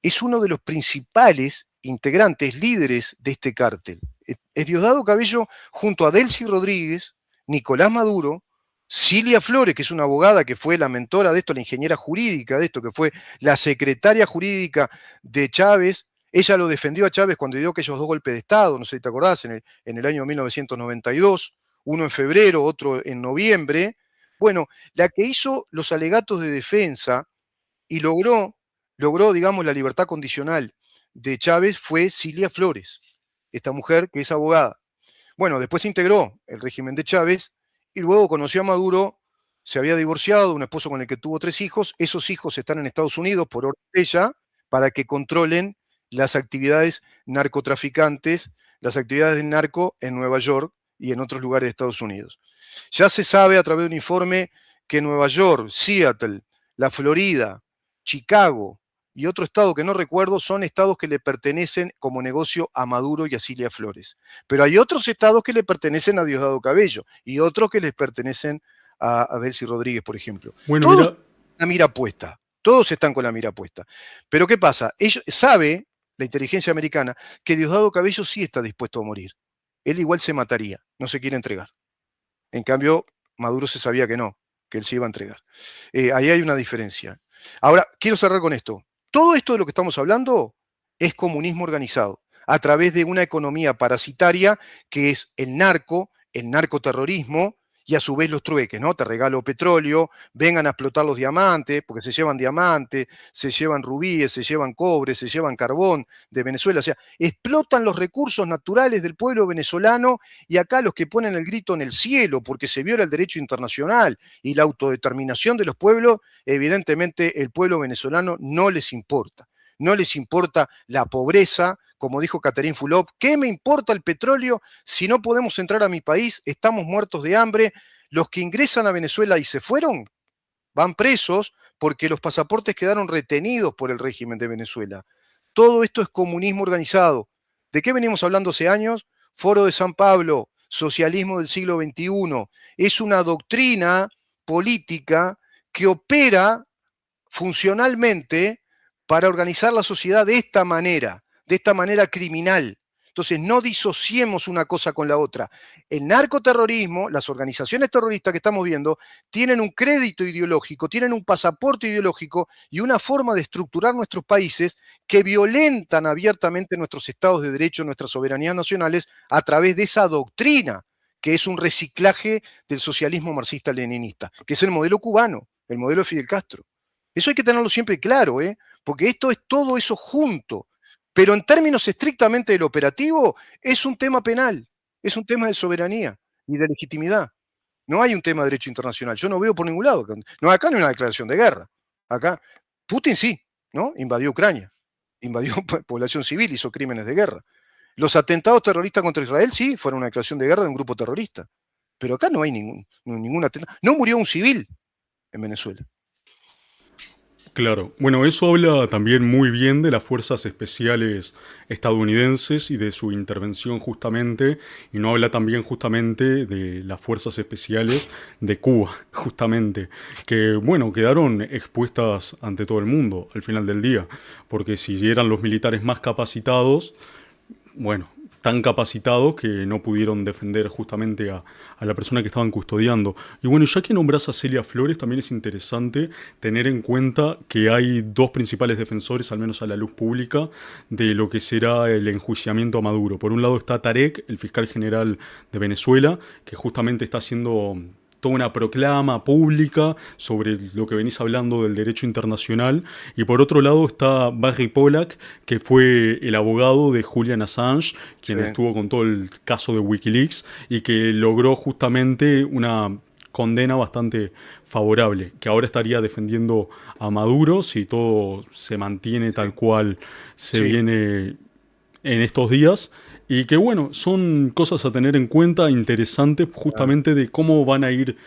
es uno de los principales integrantes, líderes de este cártel. Es Diosdado Cabello junto a Delcy Rodríguez, Nicolás Maduro, Cilia Flores, que es una abogada que fue la mentora de esto, la ingeniera jurídica de esto, que fue la secretaria jurídica de Chávez. Ella lo defendió a Chávez cuando dio aquellos dos golpes de Estado, no sé si te acordás, en el año 1992, uno en febrero, otro en noviembre. Bueno, la que hizo los alegatos de defensa y logró, digamos, la libertad condicional de Chávez fue Cilia Flores, esta mujer que es abogada. Bueno, después se integró el régimen de Chávez y luego conoció a Maduro, se había divorciado, un esposo con el que tuvo 3 hijos, esos hijos están en Estados Unidos por orden de ella para que controlen las actividades narcotraficantes, las actividades del narco en Nueva York y en otros lugares de Estados Unidos. Ya se sabe a través de un informe que Nueva York, Seattle, la Florida, Chicago y otro estado que no recuerdo son estados que le pertenecen como negocio a Maduro y a Cilia Flores. Pero hay otros estados que le pertenecen a Diosdado Cabello y otros que les pertenecen a Delcy Rodríguez, por ejemplo. Bueno, Todos mira, con la mira puesta, todos están con la mira puesta. Pero ¿qué pasa? Sabe la inteligencia americana que Diosdado Cabello sí está dispuesto a morir. Él igual se mataría, no se quiere entregar. En cambio, Maduro se sabía que no, que él se iba a entregar. Ahí hay una diferencia. Ahora, quiero cerrar con esto. Todo esto de lo que estamos hablando es comunismo organizado, a través de una economía parasitaria que es el narcoterrorismo, y a su vez los trueques, ¿no? Te regalo petróleo, vengan a explotar los diamantes, porque se llevan diamantes, se llevan rubíes, se llevan cobre, se llevan carbón de Venezuela. O sea, explotan los recursos naturales del pueblo venezolano y acá los que ponen el grito en el cielo porque se viola el derecho internacional y la autodeterminación de los pueblos, evidentemente el pueblo venezolano no les importa. No les importa la pobreza, como dijo Catherine Fulop, ¿qué me importa el petróleo si no podemos entrar a mi país? Estamos muertos de hambre. Los que ingresan a Venezuela y se fueron van presos porque los pasaportes quedaron retenidos por el régimen de Venezuela. Todo esto es comunismo organizado. ¿De qué venimos hablando hace años? Foro de San Pablo, socialismo del siglo XXI. Es una doctrina política que opera funcionalmente para organizar la sociedad de esta manera criminal. Entonces, no disociemos una cosa con la otra. El narcoterrorismo, las organizaciones terroristas que estamos viendo, tienen un crédito ideológico, tienen un pasaporte ideológico y una forma de estructurar nuestros países que violentan abiertamente nuestros estados de derecho, nuestras soberanías nacionales, a través de esa doctrina, que es un reciclaje del socialismo marxista-leninista, que es el modelo cubano, el modelo de Fidel Castro. Eso hay que tenerlo siempre claro, porque esto es todo eso junto. Pero en términos estrictamente del operativo, es un tema penal, es un tema de soberanía y de legitimidad. No hay un tema de derecho internacional. Yo no veo por ningún lado. No, acá no hay una declaración de guerra. Acá, Putin sí, ¿no? Invadió Ucrania, invadió población civil, hizo crímenes de guerra. Los atentados terroristas contra Israel sí fueron una declaración de guerra de un grupo terrorista. Pero acá no hay ningún atentado. No murió un civil en Venezuela. Claro, bueno, eso habla también muy bien de las fuerzas especiales estadounidenses y de su intervención justamente, y no habla también justamente de las fuerzas especiales de Cuba, justamente, que bueno, quedaron expuestas ante todo el mundo al final del día, porque si eran los militares más capacitados, bueno, tan capacitados que no pudieron defender justamente a la persona que estaban custodiando. Y bueno, ya que nombras a Celia Flores, también es interesante tener en cuenta que hay dos principales defensores, al menos a la luz pública, de lo que será el enjuiciamiento a Maduro. Por un lado está Tarek, el fiscal general de Venezuela, que justamente está haciendo toda una proclama pública sobre lo que venís hablando del derecho internacional. Y por otro lado está Barry Pollack, que fue el abogado de Julian Assange, Sí, quien estuvo con todo el caso de Wikileaks y que logró justamente una condena bastante favorable, que ahora estaría defendiendo a Maduro si todo se mantiene sí, tal cual se sí. viene en estos días. Y que bueno, son cosas a tener en cuenta interesantes Claro. justamente de cómo van a ir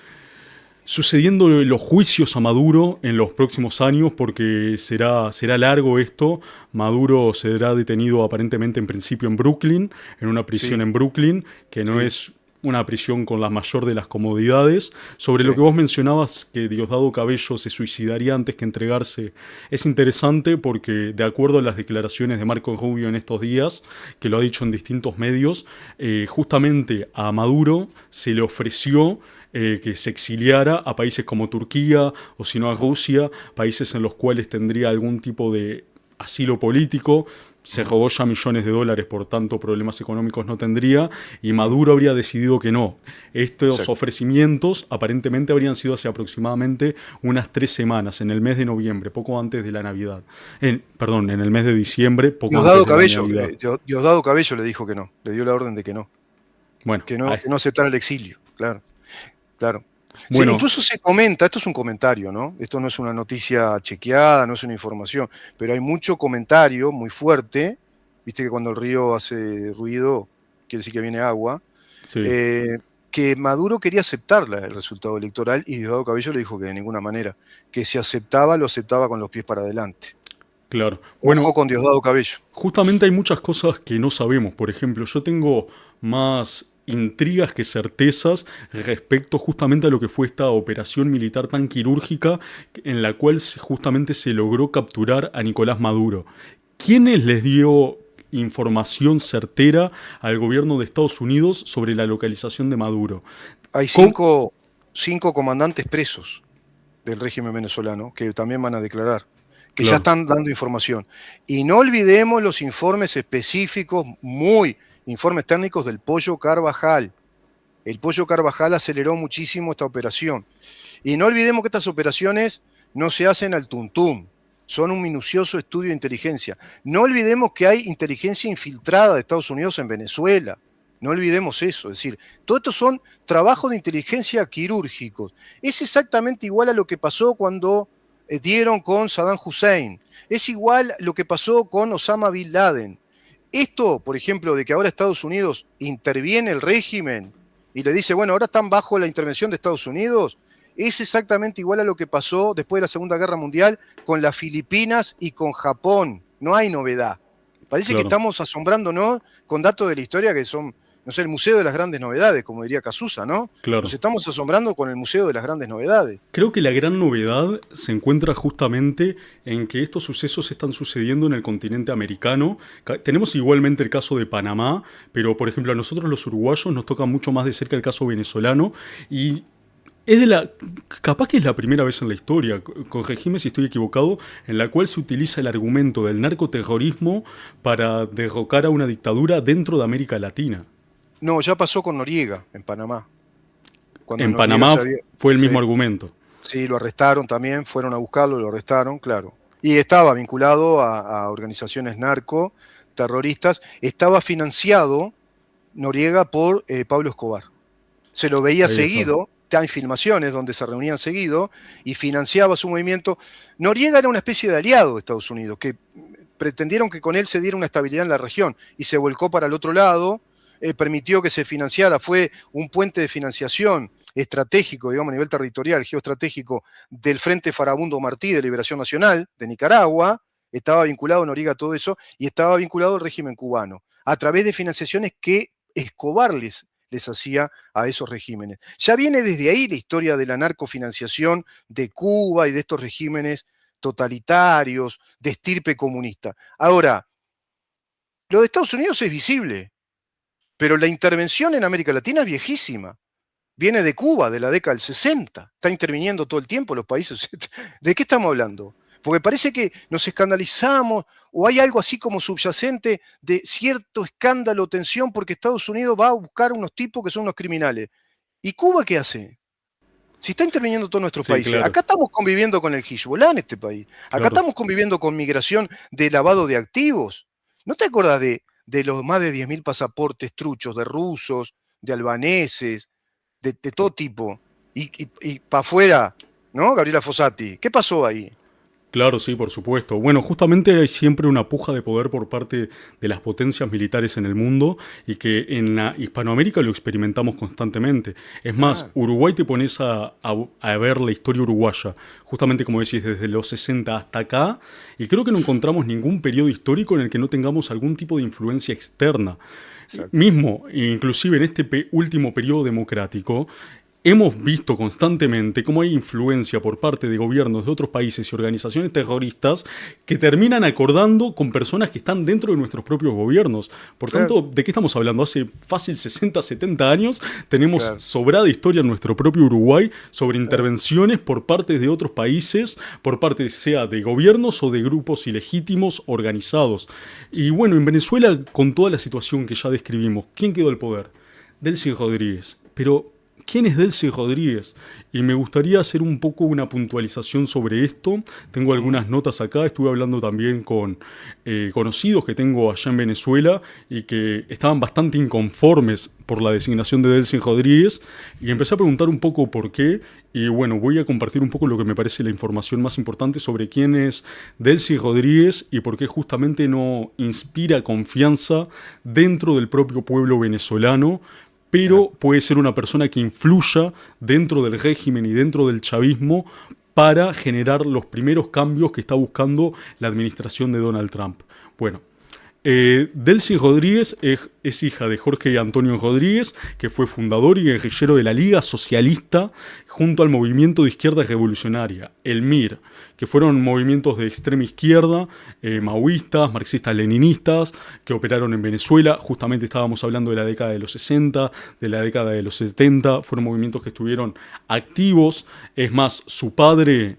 sucediendo los juicios a Maduro en los próximos años, porque será largo esto. Maduro será detenido aparentemente en principio en Brooklyn, en una prisión Sí, en Brooklyn, que no sí, es una prisión con la mayor de las comodidades. Sobre lo sí. que vos mencionabas, que Diosdado Cabello se suicidaría antes que entregarse, es interesante porque, de acuerdo a las declaraciones de Marco Rubio en estos días, que lo ha dicho en distintos medios, justamente a Maduro se le ofreció que se exiliara a países como Turquía o si no a Rusia, países en los cuales tendría algún tipo de asilo político. Se Mm, robó ya millones de dólares, por tanto problemas económicos no tendría, y Maduro habría decidido que no. Estos exacto. ofrecimientos aparentemente habrían sido hace aproximadamente unas 3 semanas, en el mes de noviembre, poco antes de la Navidad. Perdón, en el mes de diciembre, poco antes Diosdado de la Cabello, Navidad. Diosdado Cabello le dijo que no, le dio la orden de Bueno, que no aceptara el exilio, claro, claro. Sí, bueno, incluso se comenta, esto es un comentario, ¿no? Esto no es una noticia chequeada, no es una información, pero hay mucho comentario muy fuerte, viste que cuando el río hace ruido, quiere decir que viene agua, sí. eh, que Maduro quería aceptar el resultado electoral y Diosdado Cabello le dijo que de ninguna manera, que si aceptaba, lo aceptaba con los pies para adelante. Claro. Ojo Bueno, con Diosdado Cabello. justamente hay muchas cosas que no sabemos. Por ejemplo, yo tengo más intrigas que certezas respecto justamente a lo que fue esta operación militar tan quirúrgica en la cual justamente se logró capturar a Nicolás Maduro. ¿Quiénes les dio información certera al gobierno de Estados Unidos sobre la localización de Maduro? Hay ¿Cómo? cinco comandantes presos del régimen venezolano que también van a declarar, que ya Claro, están dando información. Y no olvidemos los informes específicos, informes técnicos del Pollo Carvajal. El Pollo Carvajal aceleró muchísimo esta operación. Y no olvidemos que estas operaciones no se hacen al tuntum, son un minucioso estudio de inteligencia. No olvidemos que hay inteligencia infiltrada de Estados Unidos en Venezuela. No olvidemos eso, es decir, todo esto son trabajos de inteligencia quirúrgicos. Es exactamente igual a lo que pasó cuando dieron con Saddam Hussein. Es igual lo que pasó con Osama Bin Laden. Esto, por ejemplo, de que ahora Estados Unidos interviene el régimen y le dice, bueno, ahora están bajo la intervención de Estados Unidos, es exactamente igual a lo que pasó después de la Segunda Guerra Mundial con las Filipinas y con Japón. No hay novedad. Parece que claro. estamos asombrándonos con datos de la historia que son, no sé, el Museo de las Grandes Novedades, como diría Casusa, ¿no? Nos Claro. estamos asombrando con el Museo de las Grandes Novedades. Creo que la gran novedad se encuentra justamente en que estos sucesos están sucediendo en el continente americano. Tenemos igualmente el caso de Panamá, pero por ejemplo a nosotros los uruguayos nos toca mucho más de cerca el caso venezolano y es capaz que es la primera vez en la historia, corregime si estoy equivocado, en la cual se utiliza el argumento del narcoterrorismo para derrocar a una dictadura dentro de América Latina. No, ya pasó con Noriega en Panamá, cuando En Noriega Panamá se había... fue el Sí, mismo argumento. Sí, lo arrestaron también, fueron a buscarlo, lo arrestaron, claro. Y estaba vinculado a organizaciones narco, terroristas. Estaba financiado Noriega por Pablo Escobar. Se lo veía Ahí está. seguido, hay filmaciones donde se reunían seguido y financiaba su movimiento. Noriega era una especie de aliado de Estados Unidos, que pretendieron que con él se diera una estabilidad en la región y se volcó para el otro lado, permitió que se financiara, fue un puente de financiación estratégico, digamos, a nivel territorial, geoestratégico, del Frente Farabundo Martí de Liberación Nacional de Nicaragua. Estaba vinculado Noriega a todo eso y estaba vinculado al régimen cubano, a través de financiaciones que Escobar les hacía a esos regímenes. Ya viene desde ahí la historia de la narcofinanciación de Cuba y de estos regímenes totalitarios, de estirpe comunista. Ahora, lo de Estados Unidos es visible, pero la intervención en América Latina es viejísima. Viene de Cuba, de la década del 60. Está interviniendo todo el tiempo los países. ¿De qué estamos hablando? Porque parece que nos escandalizamos o hay algo así como subyacente de cierto escándalo o tensión porque Estados Unidos va a buscar unos tipos que son unos criminales. ¿Y Cuba qué hace? Si está interviniendo todos nuestros Sí, países. claro, Acá estamos conviviendo con el Hezbollah en este país. Acá claro. estamos conviviendo con migración de lavado de activos. ¿No te acuerdas de los más de 10.000 pasaportes truchos de rusos, de albaneses, de todo tipo? Y para afuera, ¿no? Gabriela Fossati. ¿Qué pasó ahí? Claro, sí, por supuesto. Bueno, justamente hay siempre una puja de poder por parte de las potencias militares en el mundo y que en la Hispanoamérica lo experimentamos constantemente. Es más, Claro, Uruguay te pones a ver la historia uruguaya, justamente como decís, desde los 60 hasta acá, y creo que no encontramos ningún periodo histórico en el que no tengamos algún tipo de influencia externa. exacto. Mismo, inclusive en este último periodo democrático, hemos visto constantemente cómo hay influencia por parte de gobiernos de otros países y organizaciones terroristas que terminan acordando con personas que están dentro de nuestros propios gobiernos. Por Claro, tanto, ¿de qué estamos hablando? Hace fácil 60, 70 años tenemos claro, sobrada historia en nuestro propio Uruguay sobre claro. intervenciones por parte de otros países, por parte sea de gobiernos o de grupos ilegítimos organizados. Y bueno, en Venezuela, con toda la situación que ya describimos, ¿quién quedó al poder? Delcy Rodríguez. Pero ¿quién es Delcy Rodríguez? Y me gustaría hacer un poco una puntualización sobre esto. Tengo Mm, algunas notas acá, estuve hablando también con conocidos que tengo allá en Venezuela y que estaban bastante inconformes por la designación de Delcy Rodríguez y empecé a preguntar un poco por qué y bueno, voy a compartir un poco lo que me parece la información más importante sobre quién es Delcy Rodríguez y por qué justamente no inspira confianza dentro del propio pueblo venezolano, claro. pero puede ser una persona que influya dentro del régimen y dentro del chavismo para generar los primeros cambios que está buscando la administración de Donald Trump. Bueno, Delcy Rodríguez es hija de Jorge y Antonio Rodríguez, que fue fundador y guerrillero de la Liga Socialista junto al Movimiento de Izquierda Revolucionaria, el MIR, que fueron movimientos de extrema izquierda, maoístas, marxistas-leninistas, que operaron en Venezuela. Justamente estábamos hablando de la década de los 60, de la década de los 70, fueron movimientos que estuvieron activos. Es más, su padre,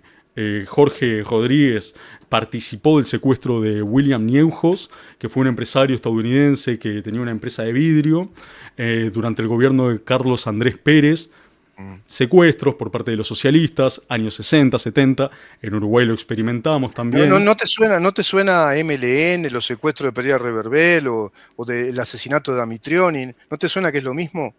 Jorge Rodríguez, participó del secuestro de William Nieujos, que fue un empresario estadounidense que tenía una empresa de vidrio, durante el gobierno de Carlos Andrés Pérez. Mm. Secuestros por parte de los socialistas, años 60, 70, en Uruguay lo experimentamos No, no, también. no te suena MLN, los secuestros de Pereira Reverbel o del asesinato de Damitrioni? ¿No te suena que es lo mismo?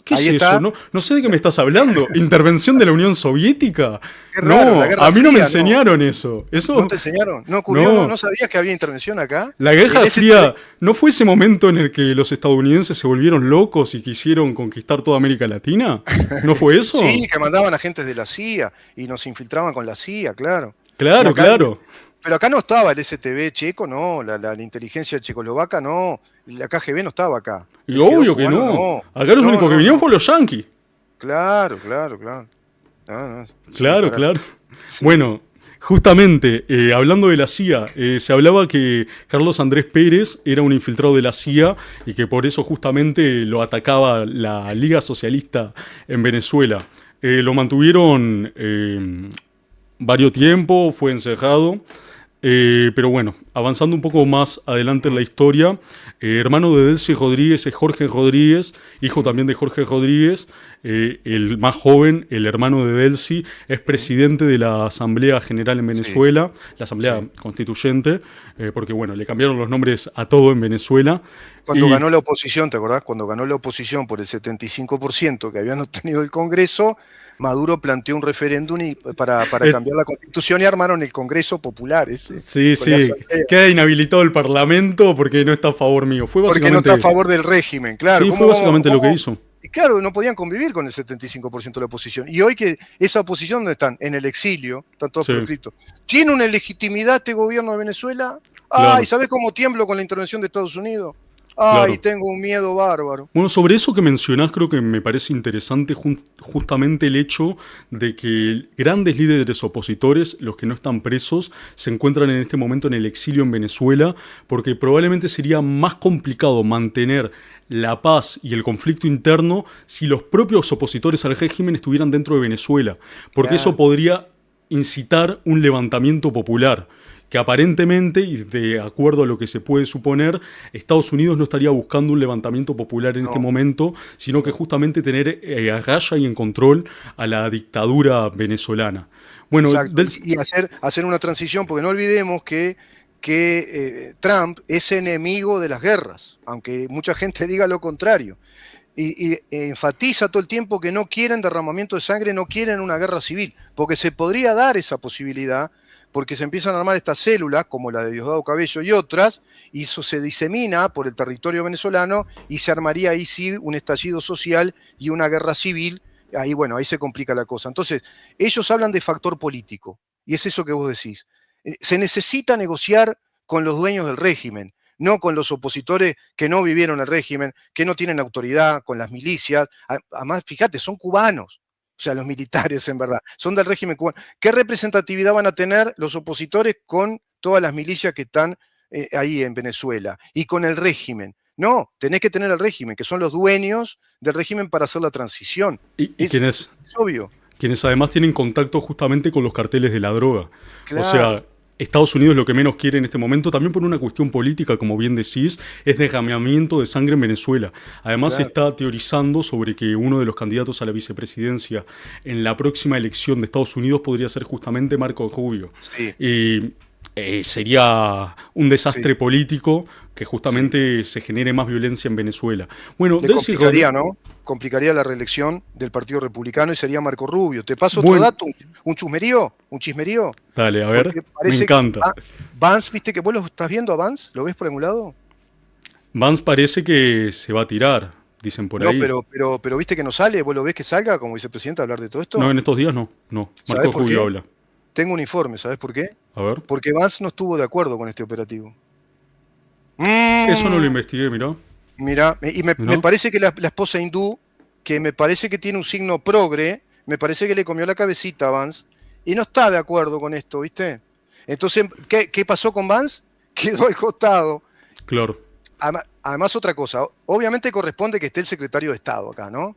¿Qué Ahí es eso? está. No, no sé de qué me estás hablando. ¿Intervención de la Unión Soviética? Qué raro, la No, Guerra a mí no me Fría, ¿no? enseñaron eso. ¿No Eso, te enseñaron? ¿No ocurrió? ¿No, no. no sabías que había intervención acá? La El Guerra STB. Fría, ¿no fue ese momento en el que los estadounidenses se volvieron locos y quisieron conquistar toda América Latina? ¿No fue eso? Sí, que mandaban agentes de la CIA y nos infiltraban con la CIA, claro. Y Claro, acá, claro. pero acá no estaba el STB checo, no, la inteligencia checoslovaca, no, la KGB no estaba acá, Y el GO obvio que cubano, no. no, Acá los no, únicos que no, vinieron no, fueron los yanquis. claro, claro, claro. No, no, es un Claro, disparate. claro. Sí, Bueno, justamente, hablando de la CIA, se hablaba que Carlos Andrés Pérez era un infiltrado de la CIA y que por eso justamente lo atacaba la Liga Socialista en Venezuela. Lo mantuvieron varios tiempo, fue encerrado. Pero bueno, avanzando un poco más adelante en la historia, hermano de Delcy Rodríguez es Jorge Rodríguez, hijo también de Jorge Rodríguez, el más joven, el hermano de Delcy, es presidente de la Asamblea General en Sí, Venezuela, la Asamblea sí. Constituyente, porque bueno, le cambiaron los nombres a todo en Venezuela. Cuando Y ganó la oposición, ¿te acordás? Cuando ganó la oposición por el 75% que habían obtenido el Congreso, Maduro planteó un referéndum para eh, cambiar la Constitución y armaron el Congreso Popular ese, sí, con la sí, asamblea, queda inhabilitado el Parlamento porque no está a favor mío. Fue porque no está a básicamente, favor del régimen, claro. sí, fue ¿Cómo vamos? básicamente lo que hizo. Y claro, no podían convivir con el 75% de la oposición. Y hoy que esa oposición, ¿dónde están? En el exilio, están todos Sí, proscriptos. ¿Tiene una legitimidad este gobierno de Venezuela? Ay, claro, ¿sabés cómo tiemblo con la intervención de Estados Unidos? Ay, claro. tengo un miedo bárbaro. Bueno, sobre eso que mencionás, creo que me parece interesante justamente el hecho de que grandes líderes opositores, los que no están presos, se encuentran en este momento en el exilio en Venezuela, porque probablemente sería más complicado mantener la paz y el conflicto interno si los propios opositores al régimen estuvieran dentro de Venezuela, porque eso Claro. podría incitar un levantamiento popular que aparentemente, y de acuerdo a lo que se puede suponer, Estados Unidos no estaría buscando un levantamiento popular en este No, momento, sino que no. justamente tener a raya y en control a la dictadura venezolana. Bueno, Exacto. Y hacer una transición, porque no olvidemos que Trump es enemigo de las guerras, aunque mucha gente diga lo contrario. Y enfatiza todo el tiempo que no quieren derramamiento de sangre, no quieren una guerra civil, porque se podría dar esa posibilidad, porque se empiezan a armar estas células, como la de Diosdado Cabello y otras, y eso se disemina por el territorio venezolano y se armaría ahí sí un estallido social y una guerra civil. Ahí, bueno, ahí se complica la cosa. Entonces, ellos hablan de factor político, y es eso que vos decís. Se necesita negociar con los dueños del régimen, no con los opositores que no vivieron el régimen, que no tienen autoridad, con las milicias. Además, fíjate, son cubanos, o sea, los militares en verdad, son del régimen cubano. ¿Qué representatividad van a tener los opositores con todas las milicias que están ahí en Venezuela y con el régimen? No, tenés que tener el régimen, que son los dueños del régimen para hacer la transición. y Es, quienes, es obvio, quienes además tienen contacto justamente con los carteles de la droga. O claro. sea, Estados Unidos lo que menos quiere en este momento, también por una cuestión política, como bien decís, es derramamiento de sangre en Venezuela. Además, se Claro, está teorizando sobre que uno de los candidatos a la vicepresidencia en la próxima elección de Estados Unidos podría ser justamente Marco Rubio. sí, Y sería un sí, desastre político que sí. justamente se genere más violencia en Venezuela. Bueno, Le Delcy complicaría, Rodríguez... ¿no? Complicaría la reelección del Partido Republicano y sería Marco Rubio. Te paso otro Bueno, dato, un chusmerío, un chismerío, dale, a ver, porque me parece que encanta. Vance, ¿viste que vos lo estás viendo a Vance? ¿Lo ves por algún lado? Vance parece que se va a tirar, dicen por No, ahí. pero viste que no sale, vos lo ves que salga como vicepresidente a hablar de todo No, esto. en estos días no, no. ¿Sabés Marco por Rubio qué? habla. Tengo un informe, ¿sabés por qué? A ver. Porque Vance no estuvo de acuerdo con este operativo. Eso no lo Mm, investigué, mirá. Mira, me Mirá. parece que la esposa hindú, que me parece que tiene un signo progre, me parece que le comió la cabecita a Vance y no está de acuerdo con esto, ¿viste? Entonces, ¿qué pasó con Vance? Quedó al costado. Claro. Además, otra cosa, obviamente corresponde que esté el secretario de Estado acá, ¿no?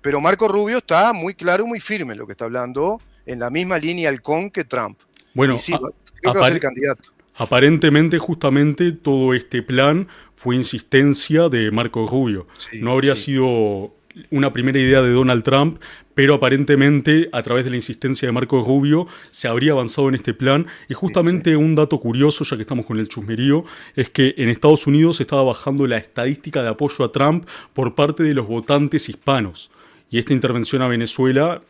Pero Marco Rubio está muy claro, muy firme en lo que está hablando, en la misma línea halcón que Trump. Y Bueno, sí, creo que va a ser el candidato. aparentemente, justamente, todo este plan fue insistencia de Marco Rubio. Sí, No habría sí, sido una primera idea de Donald Trump, pero aparentemente, a través de la insistencia de Marco Rubio, se habría avanzado en este plan. Y sí, sí. justamente un dato curioso, ya que estamos con el chusmerío, es que en Estados Unidos estaba bajando la estadística de apoyo a Trump por parte de los votantes hispanos. Y esta intervención a Venezuela,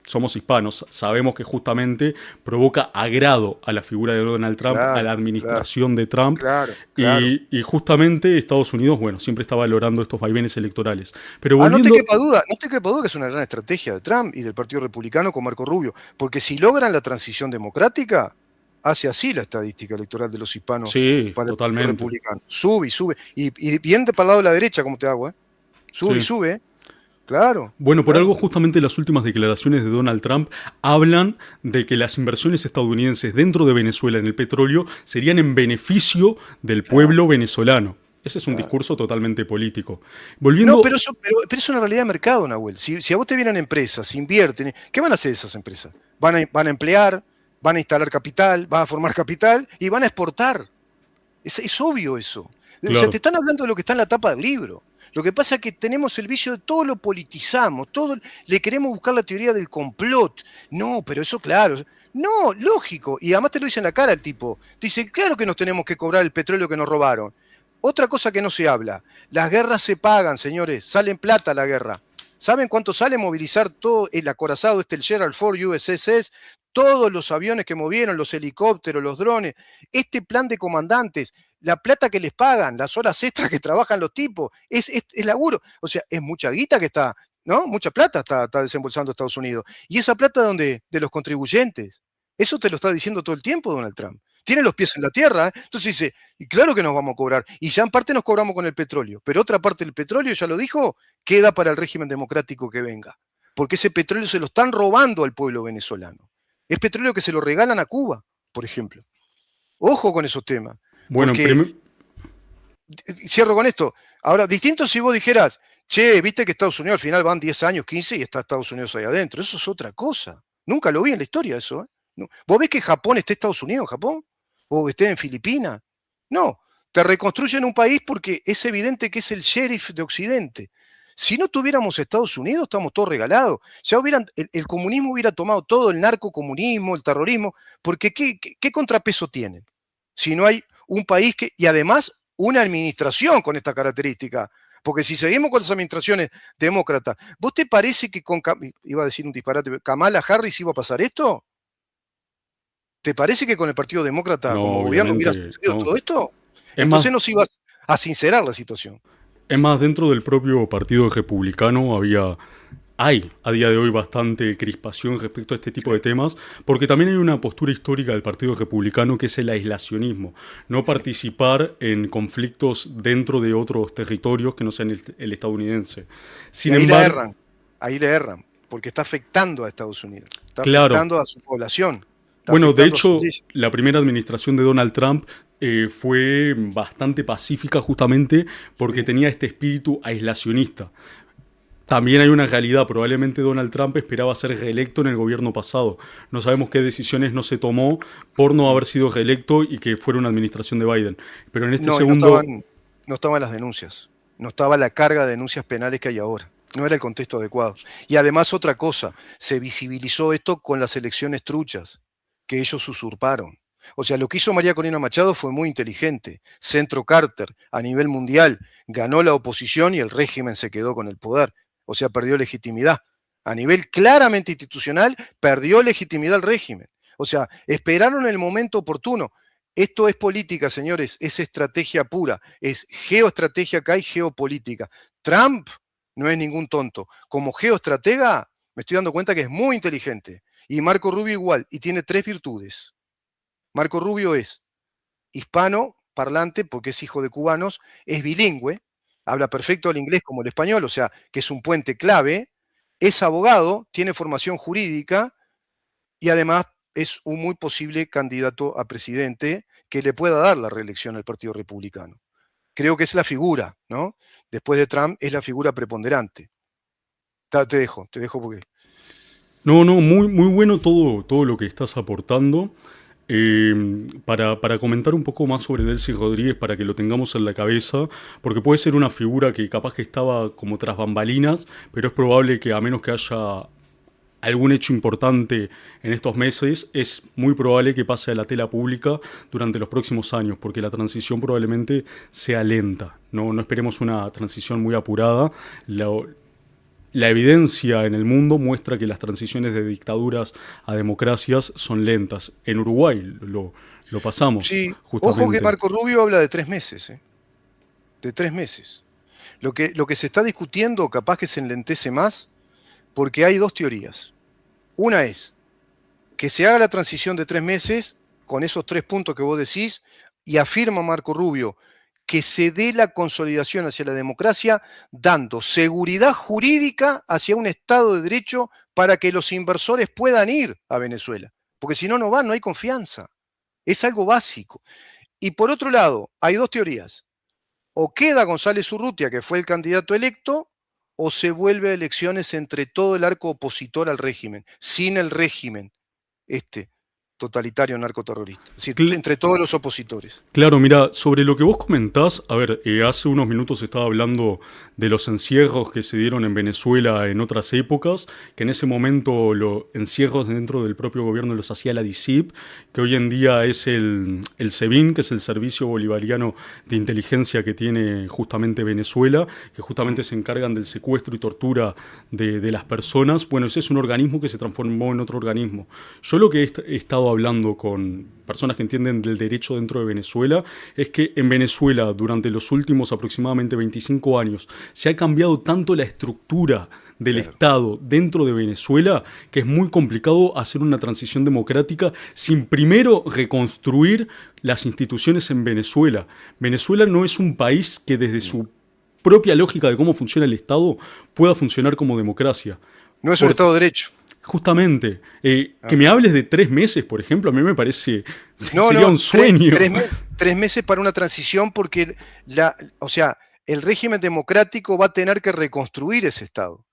somos hispanos, sabemos que justamente provoca agrado a la figura de Donald Trump, a la Claro, claro, administración de Trump, claro, claro. y justamente Estados Unidos, bueno, siempre está valorando estos vaivenes electorales. Pero No te volviendo, quepa duda, no te quepa duda que es una gran estrategia de Trump y del Partido Republicano con Marco Rubio, porque si logran la transición democrática, hace así la estadística electoral de los hispanos sí, para el Partido totalmente, Republicano. Sube y sube. Y bien de para el lado de la derecha, como te hago, ¿eh? Sube y sí. sube, ¿eh? Claro, Bueno, por claro. algo justamente las últimas declaraciones de Donald Trump hablan de que las inversiones estadounidenses dentro de Venezuela en el petróleo serían en beneficio del Claro, pueblo venezolano. Ese es un claro. discurso totalmente político. No, Volviendo, pero es una realidad de mercado, Nahuel. Si a vos te vienen empresas, invierten, ¿qué van a hacer esas empresas? Van a emplear, van a instalar capital, van a formar capital y van a exportar. Es obvio eso. O sea, te Claro, están hablando de lo que está en la tapa del libro. Lo que pasa es que tenemos el vicio de todo lo politizamos, todo le queremos buscar la teoría del complot. No, pero eso claro. No, lógico. Y además te lo dice en la cara el tipo. Dice, claro que nos tenemos que cobrar el petróleo que nos robaron. Otra cosa que no se habla. Las guerras se pagan, señores. Salen plata la guerra. ¿Saben cuánto sale movilizar todo el acorazado, el Gerald Ford USS, todos los aviones que movieron, los helicópteros, los drones, este plan de comandantes, la plata que les pagan, las horas extras que trabajan los tipos, es laburo. O sea, es mucha guita que está, ¿no? Mucha plata está desembolsando Estados Unidos. ¿Y esa plata de dónde? De los contribuyentes. Eso te lo está diciendo todo el tiempo Donald Trump. Tiene los pies en la tierra, ¿eh? Entonces dice, y claro que nos vamos a cobrar. Y ya en parte nos cobramos con el petróleo, pero otra parte del petróleo, ya lo dijo, queda para el régimen democrático que venga. Porque ese petróleo se lo están robando al pueblo venezolano. Es petróleo que se lo regalan a Cuba, por ejemplo. Ojo con esos temas. bueno, Porque, cierro con esto, ahora, distinto si vos dijeras, che, viste que Estados Unidos al final van 10 años, 15 y está Estados Unidos ahí adentro. Eso es otra cosa. Nunca lo vi en la historia eso. ¿Eh? No. ¿Vos ves que Japón esté Estados Unidos, Japón? ¿O esté en Filipinas? No, te reconstruyen un país porque es evidente que es el sheriff de Occidente. Si no tuviéramos Estados Unidos, estamos todos regalados. Ya el comunismo hubiera tomado todo, el narcocomunismo, el terrorismo, porque ¿qué contrapeso tienen? Si no hay un país que, y además una administración con esta característica. Porque si seguimos con las administraciones demócratas, ¿vos te parece que iba a decir un disparate, Kamala Harris iba a pasar esto? ¿Te parece que con el Partido Demócrata no, como gobierno hubiera obviamente sucedido no. todo esto? Es más, Entonces nos iba a sincerar la situación. es más, dentro del propio Partido Republicano hay a día de hoy bastante crispación respecto a este tipo de Sí, temas, porque también hay una postura histórica del Partido Republicano que es el aislacionismo, no sí. participar en conflictos dentro de otros territorios que no sean el estadounidense. Y Sin embargo, ahí le erran, porque está afectando a Estados Unidos, está claro, afectando a su población, está bueno, de afectando a sus hecho, leyes. la primera administración de Donald Trump fue bastante pacífica justamente porque Sí. tenía este espíritu aislacionista. También hay una realidad, probablemente Donald Trump esperaba ser reelecto en el gobierno pasado. No sabemos qué decisiones no se tomó por no haber sido reelecto y que fuera una administración de Biden. Pero en este No, y segundo, no estaban las denuncias, no estaba la carga de denuncias penales que hay ahora. No era el contexto adecuado. Y además otra cosa, se visibilizó esto con las elecciones truchas que ellos usurparon. O sea, lo que hizo María Corina Machado fue muy inteligente. Centro Carter, a nivel mundial, ganó la oposición y el régimen se quedó con el poder. O sea, perdió legitimidad. A nivel claramente institucional, perdió legitimidad el régimen. O sea, esperaron el momento oportuno. Esto es política, señores, es estrategia pura, es geoestrategia acá y geopolítica. Trump no es ningún tonto. Como geoestratega, me estoy dando cuenta que es muy inteligente. Y Marco Rubio igual, y tiene tres virtudes. Marco Rubio es hispano, parlante, porque es hijo de cubanos, es bilingüe, habla perfecto el inglés como el español, o sea, que es un puente clave, es abogado, tiene formación jurídica y además es un muy posible candidato a presidente que le pueda dar la reelección al Partido Republicano. Creo que es la figura, ¿no? Después de Trump es la figura preponderante. Te dejo porque... no, no, muy, muy bueno todo lo que estás aportando. Para comentar un poco más sobre Delcy Rodríguez, para que lo tengamos en la cabeza, porque puede ser una figura que capaz que estaba como tras bambalinas, pero es probable que a menos que haya algún hecho importante en estos meses, es muy probable que pase a la tela pública durante los próximos años, porque la transición probablemente sea lenta. No, no esperemos una transición muy apurada. La evidencia en el mundo muestra que las transiciones de dictaduras a democracias son lentas. En Uruguay lo pasamos, Sí, ojo que justamente. Marco Rubio habla de 3 meses, ¿eh? De 3 meses. Lo que se está discutiendo capaz que se enlentece más porque hay dos teorías. Una es que se haga la transición de 3 meses con esos 3 puntos que vos decís y afirma Marco Rubio que se dé la consolidación hacia la democracia dando seguridad jurídica hacia un Estado de Derecho para que los inversores puedan ir a Venezuela. Porque si no, no van, no hay confianza. Es algo básico. Y por otro lado, hay dos teorías. O queda González Urrutia, que fue el candidato electo, o se vuelve a elecciones entre todo el arco opositor al régimen, sin el régimen este. totalitario narcoterrorista. Es decir, Cl- entre todos los opositores. Claro, mira, sobre lo que vos comentás, a ver, hace unos minutos estaba hablando de los encierros que se dieron en Venezuela en otras épocas, que en ese momento los encierros dentro del propio gobierno los hacía la DICIP, que hoy en día es el SEBIN, que es el Servicio Bolivariano de Inteligencia que tiene justamente Venezuela, que justamente se encargan del secuestro y tortura de las personas. Bueno, ese es un organismo que se transformó en otro organismo. Yo lo que he estado hablando con personas que entienden del derecho dentro de Venezuela, es que en Venezuela durante los últimos aproximadamente 25 años se ha cambiado tanto la estructura del Estado dentro de Venezuela que es muy complicado hacer una transición democrática sin primero reconstruir las instituciones en Venezuela. Venezuela no es un país que desde su propia lógica de cómo funciona el Estado pueda funcionar como democracia. No es un Estado de Derecho. Justamente, que me hables de 3 meses, por ejemplo, a mí me parece, No, sería no, un sueño. 3 meses para una transición porque o sea, el régimen democrático va a tener que reconstruir ese Estado.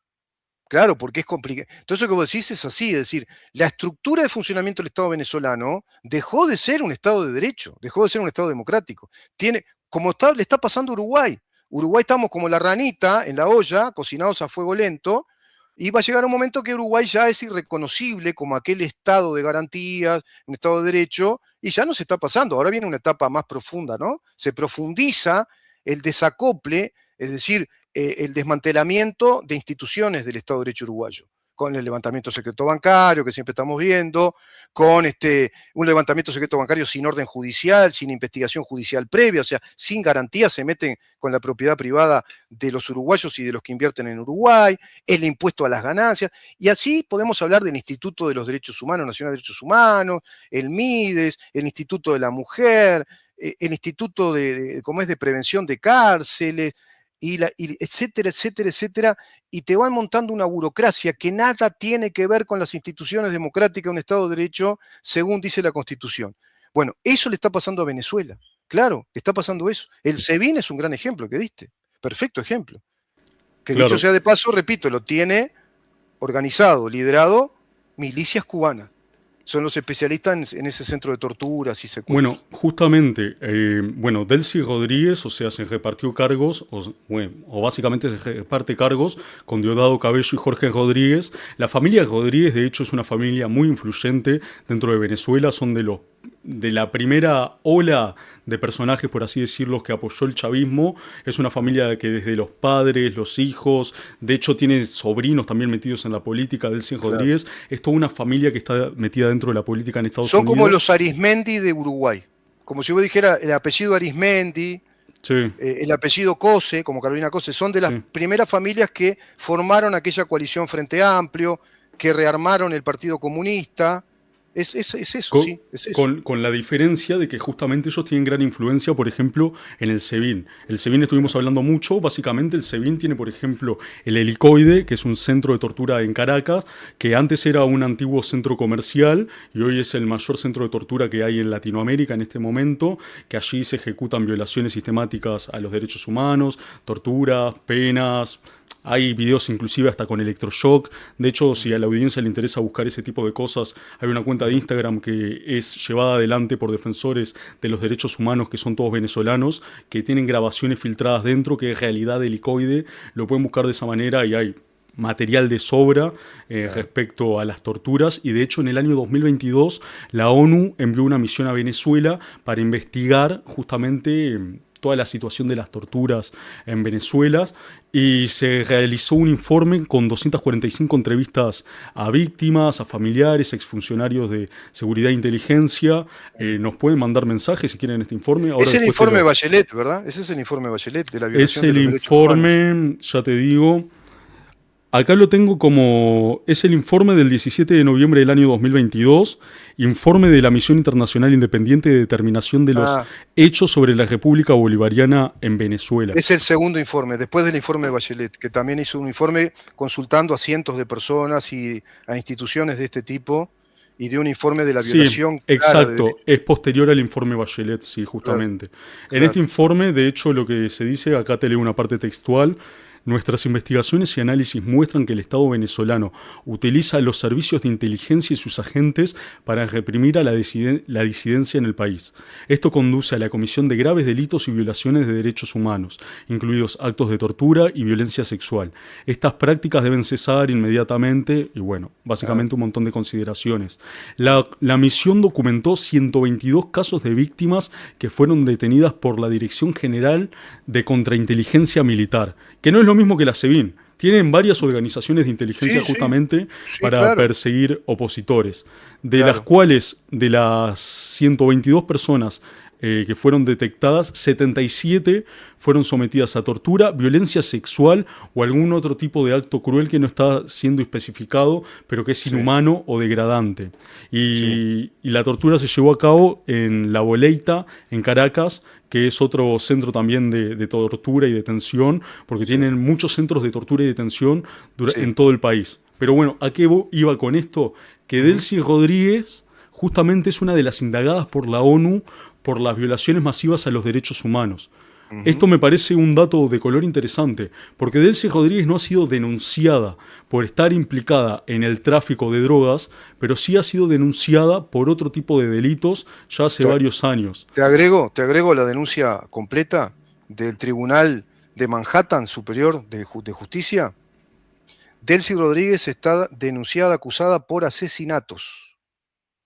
Claro, porque es complicado. Entonces lo que vos decís es así, es decir, la estructura de funcionamiento del Estado venezolano dejó de ser un Estado de derecho, dejó de ser un Estado democrático. Le está pasando a Uruguay. Uruguay estamos como la ranita en la olla, cocinados a fuego lento, y va a llegar un momento que Uruguay ya es irreconocible como aquel Estado de garantías, un Estado de derecho, y ya no se está pasando. Ahora viene una etapa más profunda, ¿no? Se profundiza el desacople, es decir, el desmantelamiento de instituciones del Estado de Derecho uruguayo, con el levantamiento secreto bancario que siempre estamos viendo, con un levantamiento secreto bancario sin orden judicial, sin investigación judicial previa, o sea, sin garantía se meten con la propiedad privada de los uruguayos y de los que invierten en Uruguay, el impuesto a las ganancias, y así podemos hablar del Instituto de los Derechos Humanos, Nacional de Derechos Humanos, el MIDES, el Instituto de la Mujer, el Instituto de Prevención de Cárceles, etcétera, etcétera, etcétera, y te van montando una burocracia que nada tiene que ver con las instituciones democráticas de un Estado de Derecho, según dice la Constitución. Bueno, eso le está pasando a Venezuela. Claro, le está pasando eso. El SEBIN es un gran ejemplo que diste. Perfecto ejemplo. Que Claro. dicho sea de paso, repito, lo tiene organizado, liderado, milicias cubanas. Son los especialistas en ese centro de torturas y secuestros. Bueno, justamente, Delcy Rodríguez, o sea, se repartió cargos, o básicamente se reparte cargos con Diosdado Cabello y Jorge Rodríguez. La familia Rodríguez, de hecho, es una familia muy influyente dentro de Venezuela, son de la primera ola de personajes, por así decirlo, que apoyó el chavismo. Es una familia que desde los padres, los hijos, de hecho tiene sobrinos también metidos en la política, Delcy Rodríguez. Es toda una familia que está metida dentro de la política en Estados Unidos. Son como los Arismendi de Uruguay. Como si vos dijera el apellido Arismendi, sí. El apellido Cose, como Carolina Cose, son de las primeras familias que formaron aquella coalición Frente Amplio, que rearmaron el Partido Comunista. Es eso, sí. Es eso. Con la diferencia de que justamente ellos tienen gran influencia, por ejemplo, en el SEBIN. El SEBIN estuvimos hablando mucho. Básicamente el SEBIN tiene, por ejemplo, el Helicoide, que es un centro de tortura en Caracas, que antes era un antiguo centro comercial y hoy es el mayor centro de tortura que hay en Latinoamérica en este momento, que allí se ejecutan violaciones sistemáticas a los derechos humanos, torturas, penas. Hay videos inclusive hasta con electroshock. De hecho, si a la audiencia le interesa buscar ese tipo de cosas, hay una cuenta de Instagram que es llevada adelante por defensores de los derechos humanos, que son todos venezolanos, que tienen grabaciones filtradas dentro, que es realidad helicoide. Lo pueden buscar de esa manera y hay material de sobra respecto a las torturas. Y de hecho, en el año 2022, la ONU envió una misión a Venezuela para investigar justamente toda la situación de las torturas en Venezuela, y se realizó un informe con 245 entrevistas a víctimas, a familiares, exfuncionarios de seguridad e inteligencia. Nos pueden mandar mensajes si quieren este informe. Ahora es el informe Bachelet, ¿verdad? Ese es el informe Bachelet de la violación de los derechos humanos. Es el informe, ya te digo. Acá lo tengo como, es el informe del 17 de noviembre del año 2022, informe de la Misión Internacional Independiente de Determinación de los Hechos sobre la República Bolivariana en Venezuela. Es el segundo informe, después del informe de Bachelet, que también hizo un informe consultando a cientos de personas y a instituciones de este tipo, y dio un informe de la violación. Sí, exacto, es posterior al informe Bachelet, sí, justamente. Claro. En este informe, de hecho, lo que se dice, acá te leo una parte textual, Nuestras investigaciones y análisis muestran que el Estado venezolano utiliza los servicios de inteligencia y sus agentes para reprimir a la disidencia en el país. Esto conduce a la comisión de graves delitos y violaciones de derechos humanos, incluidos actos de tortura y violencia sexual. Estas prácticas deben cesar inmediatamente y bueno, básicamente un montón de consideraciones. La misión documentó 122 casos de víctimas que fueron detenidas por la Dirección General de Contrainteligencia Militar, que no es lo mismo que la SEBIN. Tienen varias organizaciones de inteligencia justamente para perseguir opositores, de las cuales, de las 122 personas que fueron detectadas, 77 fueron sometidas a tortura, violencia sexual o algún otro tipo de acto cruel que no está siendo especificado, pero que es inhumano o degradante. Y la tortura se llevó a cabo en La Boleita, en Caracas, que es otro centro también de tortura y detención, porque tienen muchos centros de tortura y detención en todo el país. Pero bueno, ¿a qué iba con esto? Que Delcy Rodríguez justamente es una de las indagadas por la ONU por las violaciones masivas a los derechos humanos. Esto me parece un dato de color interesante, porque Delcy Rodríguez no ha sido denunciada por estar implicada en el tráfico de drogas, pero sí ha sido denunciada por otro tipo de delitos ya hace varios años. Te agrego la denuncia completa del Tribunal de Manhattan Superior de Justicia. Delcy Rodríguez está denunciada, acusada por asesinatos,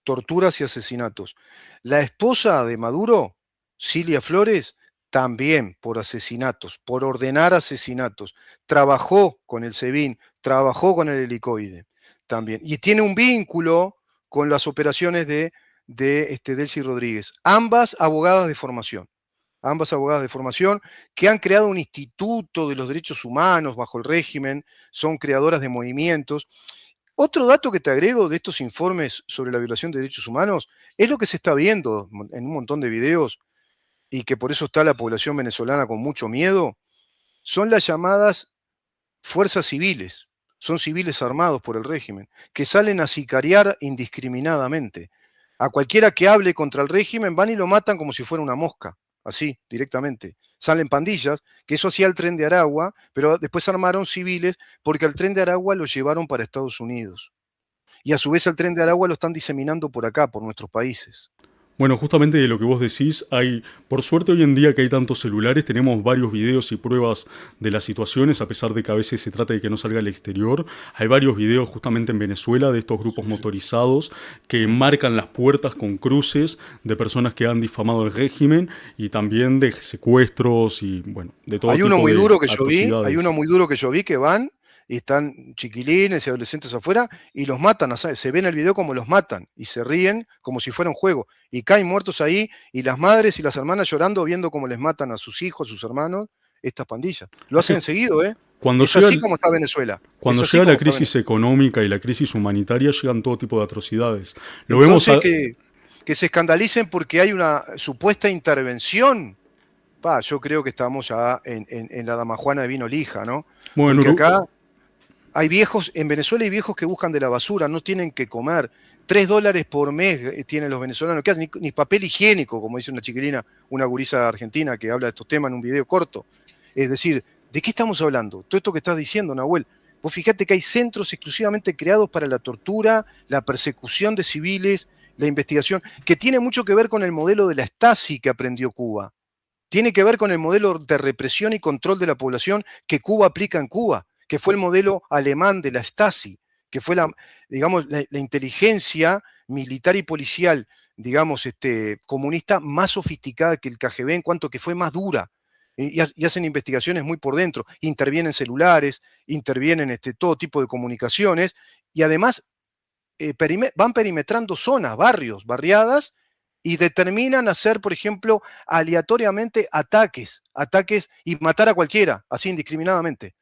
torturas y asesinatos. La esposa de Maduro, Cilia Flores, también por asesinatos, por ordenar asesinatos. Trabajó con el SEBIN, trabajó con el helicoide también. Y tiene un vínculo con las operaciones de Delcy Rodríguez. Ambas abogadas de formación que han creado un instituto de los derechos humanos bajo el régimen, son creadoras de movimientos. Otro dato que te agrego de estos informes sobre la violación de derechos humanos es lo que se está viendo en un montón de videos y que por eso está la población venezolana con mucho miedo, son las llamadas fuerzas civiles. Son civiles armados por el régimen, que salen a sicariar indiscriminadamente. A cualquiera que hable contra el régimen van y lo matan como si fuera una mosca, así, directamente. Salen pandillas, que eso hacía el Tren de Aragua, pero después armaron civiles porque al Tren de Aragua lo llevaron para Estados Unidos. Y a su vez el Tren de Aragua lo están diseminando por acá, por nuestros países. Bueno, justamente de lo que vos decís, por suerte hoy en día que hay tantos celulares, tenemos varios videos y pruebas de las situaciones, a pesar de que a veces se trata de que no salga al exterior. Hay varios videos justamente en Venezuela de estos grupos motorizados que marcan las puertas con cruces de personas que han difamado el régimen y también de secuestros y, bueno, de todo tipo de atrocidades. Hay uno muy duro que yo vi que van y están chiquilines y adolescentes afuera y los matan, se ve en el video como los matan y se ríen como si fuera un juego y caen muertos ahí y las madres y las hermanas llorando viendo cómo les matan a sus hijos, a sus hermanos, estas pandillas. Lo hacen seguido, ¿eh? Es así como está Venezuela. Cuando llega la crisis económica y la crisis humanitaria llegan todo tipo de atrocidades. Que se escandalicen porque hay una supuesta intervención. Yo creo que estamos ya en la damajuana de vino lija, ¿no? Bueno, porque acá hay viejos, en Venezuela hay viejos que buscan de la basura, no tienen que comer. $3 por mes tienen los venezolanos, que hacen ni papel higiénico, como dice una chiquilina, una gurisa argentina que habla de estos temas en un video corto. Es decir, ¿de qué estamos hablando? Todo esto que estás diciendo, Nahuel. Vos fíjate que hay centros exclusivamente creados para la tortura, la persecución de civiles, la investigación, que tiene mucho que ver con el modelo de la Stasi que aprendió Cuba. Tiene que ver con el modelo de represión y control de la población que Cuba aplica en Cuba, que fue el modelo alemán de la Stasi, que fue la inteligencia militar y policial, comunista más sofisticada que el KGB, en cuanto que fue más dura. Y hacen investigaciones muy por dentro, intervienen celulares, intervienen todo tipo de comunicaciones, y además van perimetrando zonas, barrios, barriadas, y determinan hacer, por ejemplo, aleatoriamente ataques y matar a cualquiera, así indiscriminadamente.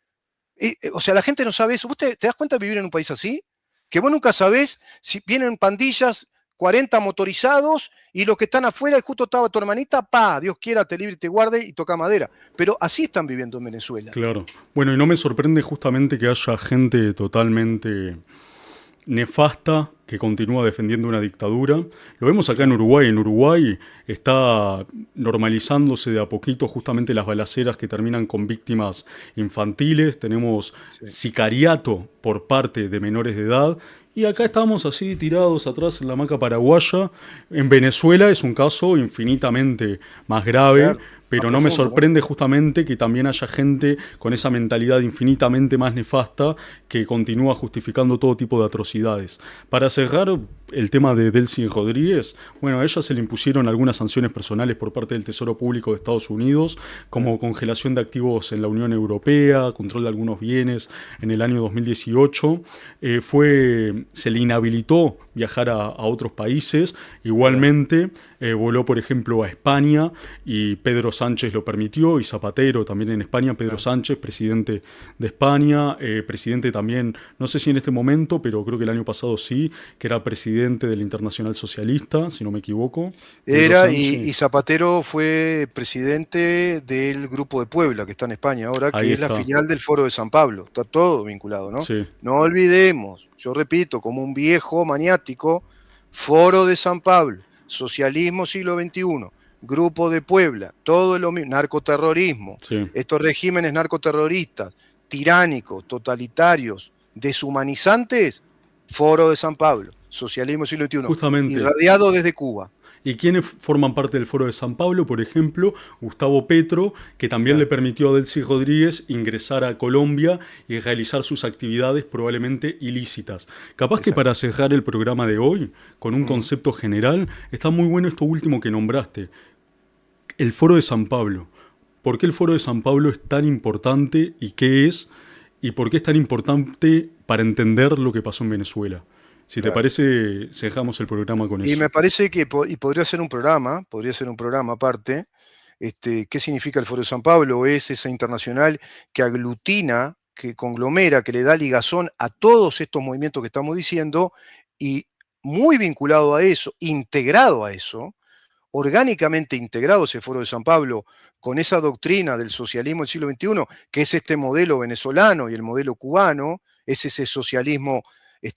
O sea, la gente no sabe eso. ¿Vos te das cuenta de vivir en un país así? Que vos nunca sabés si vienen pandillas, 40 motorizados, y los que están afuera, y justo estaba tu hermanita, Dios quiera, te libre y te guarde, y toca madera. Pero así están viviendo en Venezuela. Claro. Bueno, y no me sorprende justamente que haya gente totalmente nefasta que continúa defendiendo una dictadura. Lo vemos acá en Uruguay. En Uruguay está normalizándose de a poquito justamente las balaceras que terminan con víctimas infantiles. Tenemos Sí. sicariato por parte de menores de edad. Y acá estamos así tirados atrás en la hamaca paraguaya. En Venezuela es un caso infinitamente más grave, Claro, más pero no me profundo, ¿no? sorprende justamente que también haya gente con esa mentalidad infinitamente más nefasta que continúa justificando todo tipo de atrocidades. Para cerrar el tema de Delcy Rodríguez, bueno, a ella se le impusieron algunas sanciones personales por parte del Tesoro Público de Estados Unidos, como congelación de activos en la Unión Europea, control de algunos bienes en el año 2018. Se le inhabilitó viajar a otros países. Claro. Igualmente, voló, por ejemplo, a España y Pedro Sánchez lo permitió, y Zapatero también en España. Pedro Claro. Sánchez, presidente de España, presidente también, no sé si en este momento, pero creo que el año pasado sí, que era presidente de la Internacional Socialista, si no me equivoco. Pedro Era, Sánchez, y Zapatero fue presidente del Grupo de Puebla, que está en España ahora, ahí que es la está, filial del Foro de San Pablo. Está todo vinculado, ¿no? sí, No olvidemos, yo repito, como un viejo maniático, Foro de San Pablo, socialismo siglo XXI, Grupo de Puebla, todo es lo mismo, narcoterrorismo, sí. estos regímenes narcoterroristas, tiránicos, totalitarios, deshumanizantes, Foro de San Pablo, socialismo siglo XXI, Justamente. irradiado desde Cuba. ¿Y quiénes forman parte del Foro de San Pablo? Por ejemplo, Gustavo Petro, que también le Claro, permitió a Delcy Rodríguez ingresar a Colombia y realizar sus actividades probablemente ilícitas. Capaz que exacto. para cerrar el programa de hoy, con un Ujú. concepto general, está muy bueno esto último que nombraste, el Foro de San Pablo. ¿Por qué el Foro de San Pablo es tan importante y qué es? ¿Y por qué es tan importante para entender lo que pasó en Venezuela? Si te Claro. parece, cerramos el programa con Y eso. me parece que podría ser un programa aparte. ¿Qué significa el Foro de San Pablo? Es esa internacional que aglutina, que conglomera, que le da ligazón a todos estos movimientos que estamos diciendo, y muy vinculado a eso, integrado a eso, orgánicamente integrado ese Foro de San Pablo con esa doctrina del socialismo del siglo XXI, que es este modelo venezolano y el modelo cubano, es ese socialismo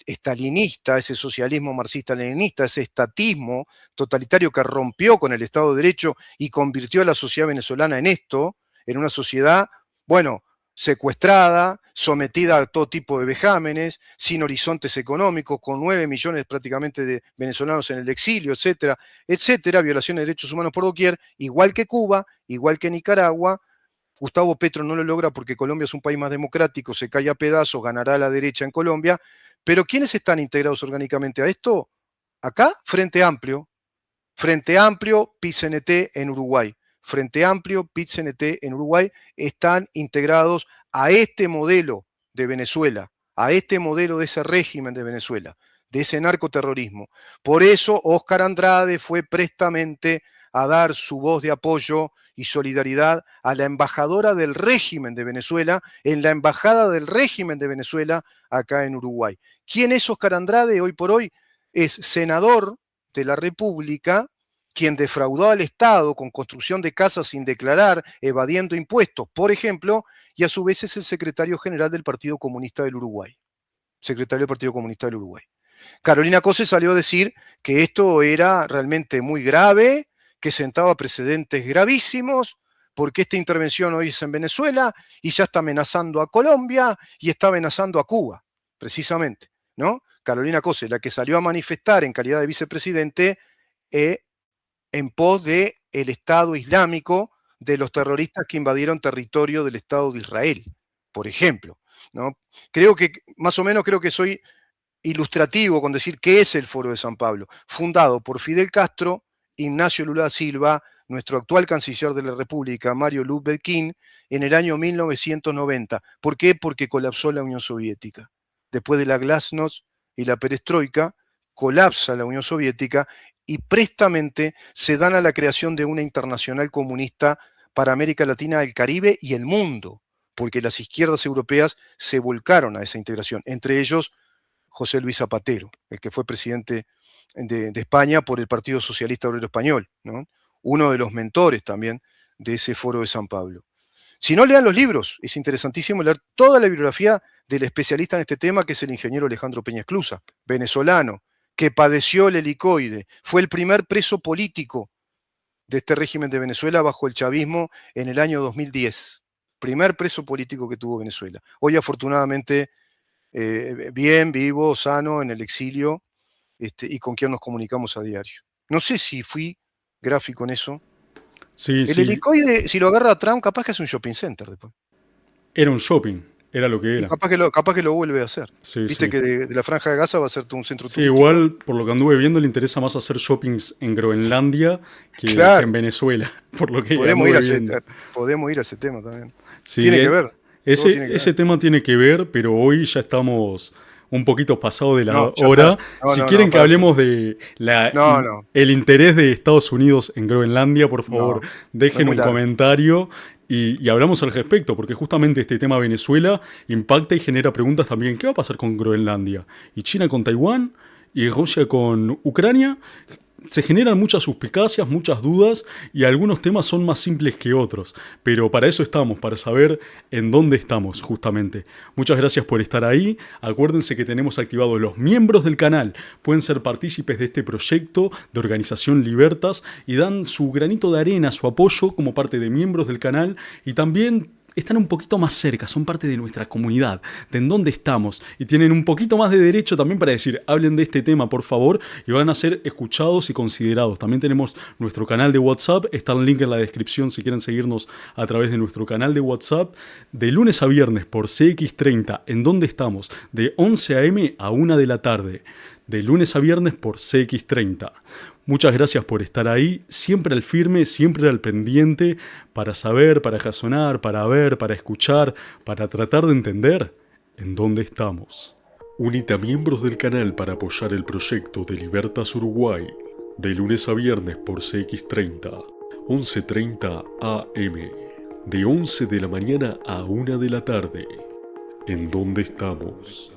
estalinista, ese socialismo marxista-leninista, ese estatismo totalitario que rompió con el Estado de Derecho y convirtió a la sociedad venezolana en esto, en una sociedad, bueno, secuestrada, sometida a todo tipo de vejámenes, sin horizontes económicos, con 9 millones prácticamente de venezolanos en el exilio, etcétera, etcétera, violaciones de derechos humanos por doquier, igual que Cuba, igual que Nicaragua. Gustavo Petro no lo logra porque Colombia es un país más democrático, se cae a pedazos, ganará la derecha en Colombia. Pero ¿quiénes están integrados orgánicamente a esto? Acá, Frente Amplio, PIT-CNT en Uruguay. Frente Amplio, PIT-CNT en Uruguay están integrados a este modelo de Venezuela, a este modelo de ese régimen de Venezuela, de ese narcoterrorismo. Por eso Óscar Andrade fue prestamente a dar su voz de apoyo y solidaridad a la embajadora del régimen de Venezuela, en la embajada del régimen de Venezuela acá en Uruguay. ¿Quién es Óscar Andrade hoy por hoy? Es senador de la República, quien defraudó al Estado con construcción de casas sin declarar, evadiendo impuestos, por ejemplo, y a su vez es el secretario general del Partido Comunista del Uruguay. Secretario del Partido Comunista del Uruguay. Carolina Cose salió a decir que esto era realmente muy grave, que sentaba precedentes gravísimos, porque esta intervención hoy es en Venezuela y ya está amenazando a Colombia y está amenazando a Cuba, precisamente, ¿no? Carolina Cose, la que salió a manifestar en calidad de vicepresidente en pos del Estado Islámico, de los terroristas que invadieron territorio del Estado de Israel, por ejemplo, ¿no? Creo que, más o menos, creo que soy ilustrativo con decir qué es el Foro de San Pablo, fundado por Fidel Castro, Ignacio Lula da Silva, nuestro actual canciller de la República, Mario Lubetkin, en el año 1990. ¿Por qué? Porque colapsó la Unión Soviética. Después de la Glasnost y la Perestroika, colapsa la Unión Soviética y prestamente se dan a la creación de una internacional comunista para América Latina, el Caribe y el mundo, porque las izquierdas europeas se volcaron a esa integración, entre ellos José Luis Zapatero, el que fue presidente de España por el Partido Socialista Obrero Español, ¿no? Uno de los mentores también de ese Foro de San Pablo. Si no, lean los libros, es interesantísimo leer toda la bibliografía del especialista en este tema, que es el ingeniero Alejandro Peña Esclusa, venezolano, que padeció el helicoide. Fue el primer preso político de este régimen de Venezuela bajo el chavismo en el año 2010. Primer preso político que tuvo Venezuela. Hoy afortunadamente bien, vivo, sano, en el exilio, y con quien nos comunicamos a diario. No sé si fui gráfico en eso. Sí, El sí, helicoide, si lo agarra a Trump, capaz que hace un shopping center después. era un shopping, era lo que Y era. capaz que lo vuelve a hacer. Sí, Viste sí. que de la Franja de Gaza va a ser todo un centro Sí, turístico. igual, por lo que anduve viendo, le interesa más hacer shoppings en Groenlandia que en Claro, Venezuela, por lo que podemos ir anduve a ese, viendo. podemos ir a ese tema también. Sí, Tiene que ver, todo tiene que ver. ese tema tiene que ver, pero hoy ya estamos un poquito pasado de la No, ya está. hora. No, Si no, quieren no, que hablemos de no, no, el interés de Estados Unidos en Groenlandia, por favor, no. Es dejen muy un largo. comentario y hablamos al respecto, porque justamente este tema Venezuela impacta y genera preguntas también. ¿Qué va a pasar con Groenlandia? ¿Y China con Taiwán? ¿Y Rusia con Ucrania? Se generan muchas suspicacias, muchas dudas y algunos temas son más simples que otros, pero para eso estamos, para saber en dónde estamos justamente. Muchas gracias por estar ahí, acuérdense que tenemos activados los miembros del canal, pueden ser partícipes de este proyecto de Organización Libertas y dan su granito de arena, su apoyo como parte de miembros del canal y también están un poquito más cerca, son parte de nuestra comunidad, de en dónde estamos y tienen un poquito más de derecho también para decir, hablen de este tema por favor y van a ser escuchados y considerados. También tenemos nuestro canal de WhatsApp, está el link en la descripción si quieren seguirnos a través de nuestro canal de WhatsApp, de lunes a viernes por CX30, en dónde estamos, de 11 a.m. a 1 de la tarde, de lunes a viernes por CX30. Muchas gracias por estar ahí, siempre al firme, siempre al pendiente, para saber, para razonar, para ver, para escuchar, para tratar de entender en dónde estamos. Unite a miembros del canal para apoyar el proyecto de Libertas Uruguay, de lunes a viernes por CX30, 11:30 AM, de 11 de la mañana a 1 de la tarde. ¿En dónde estamos?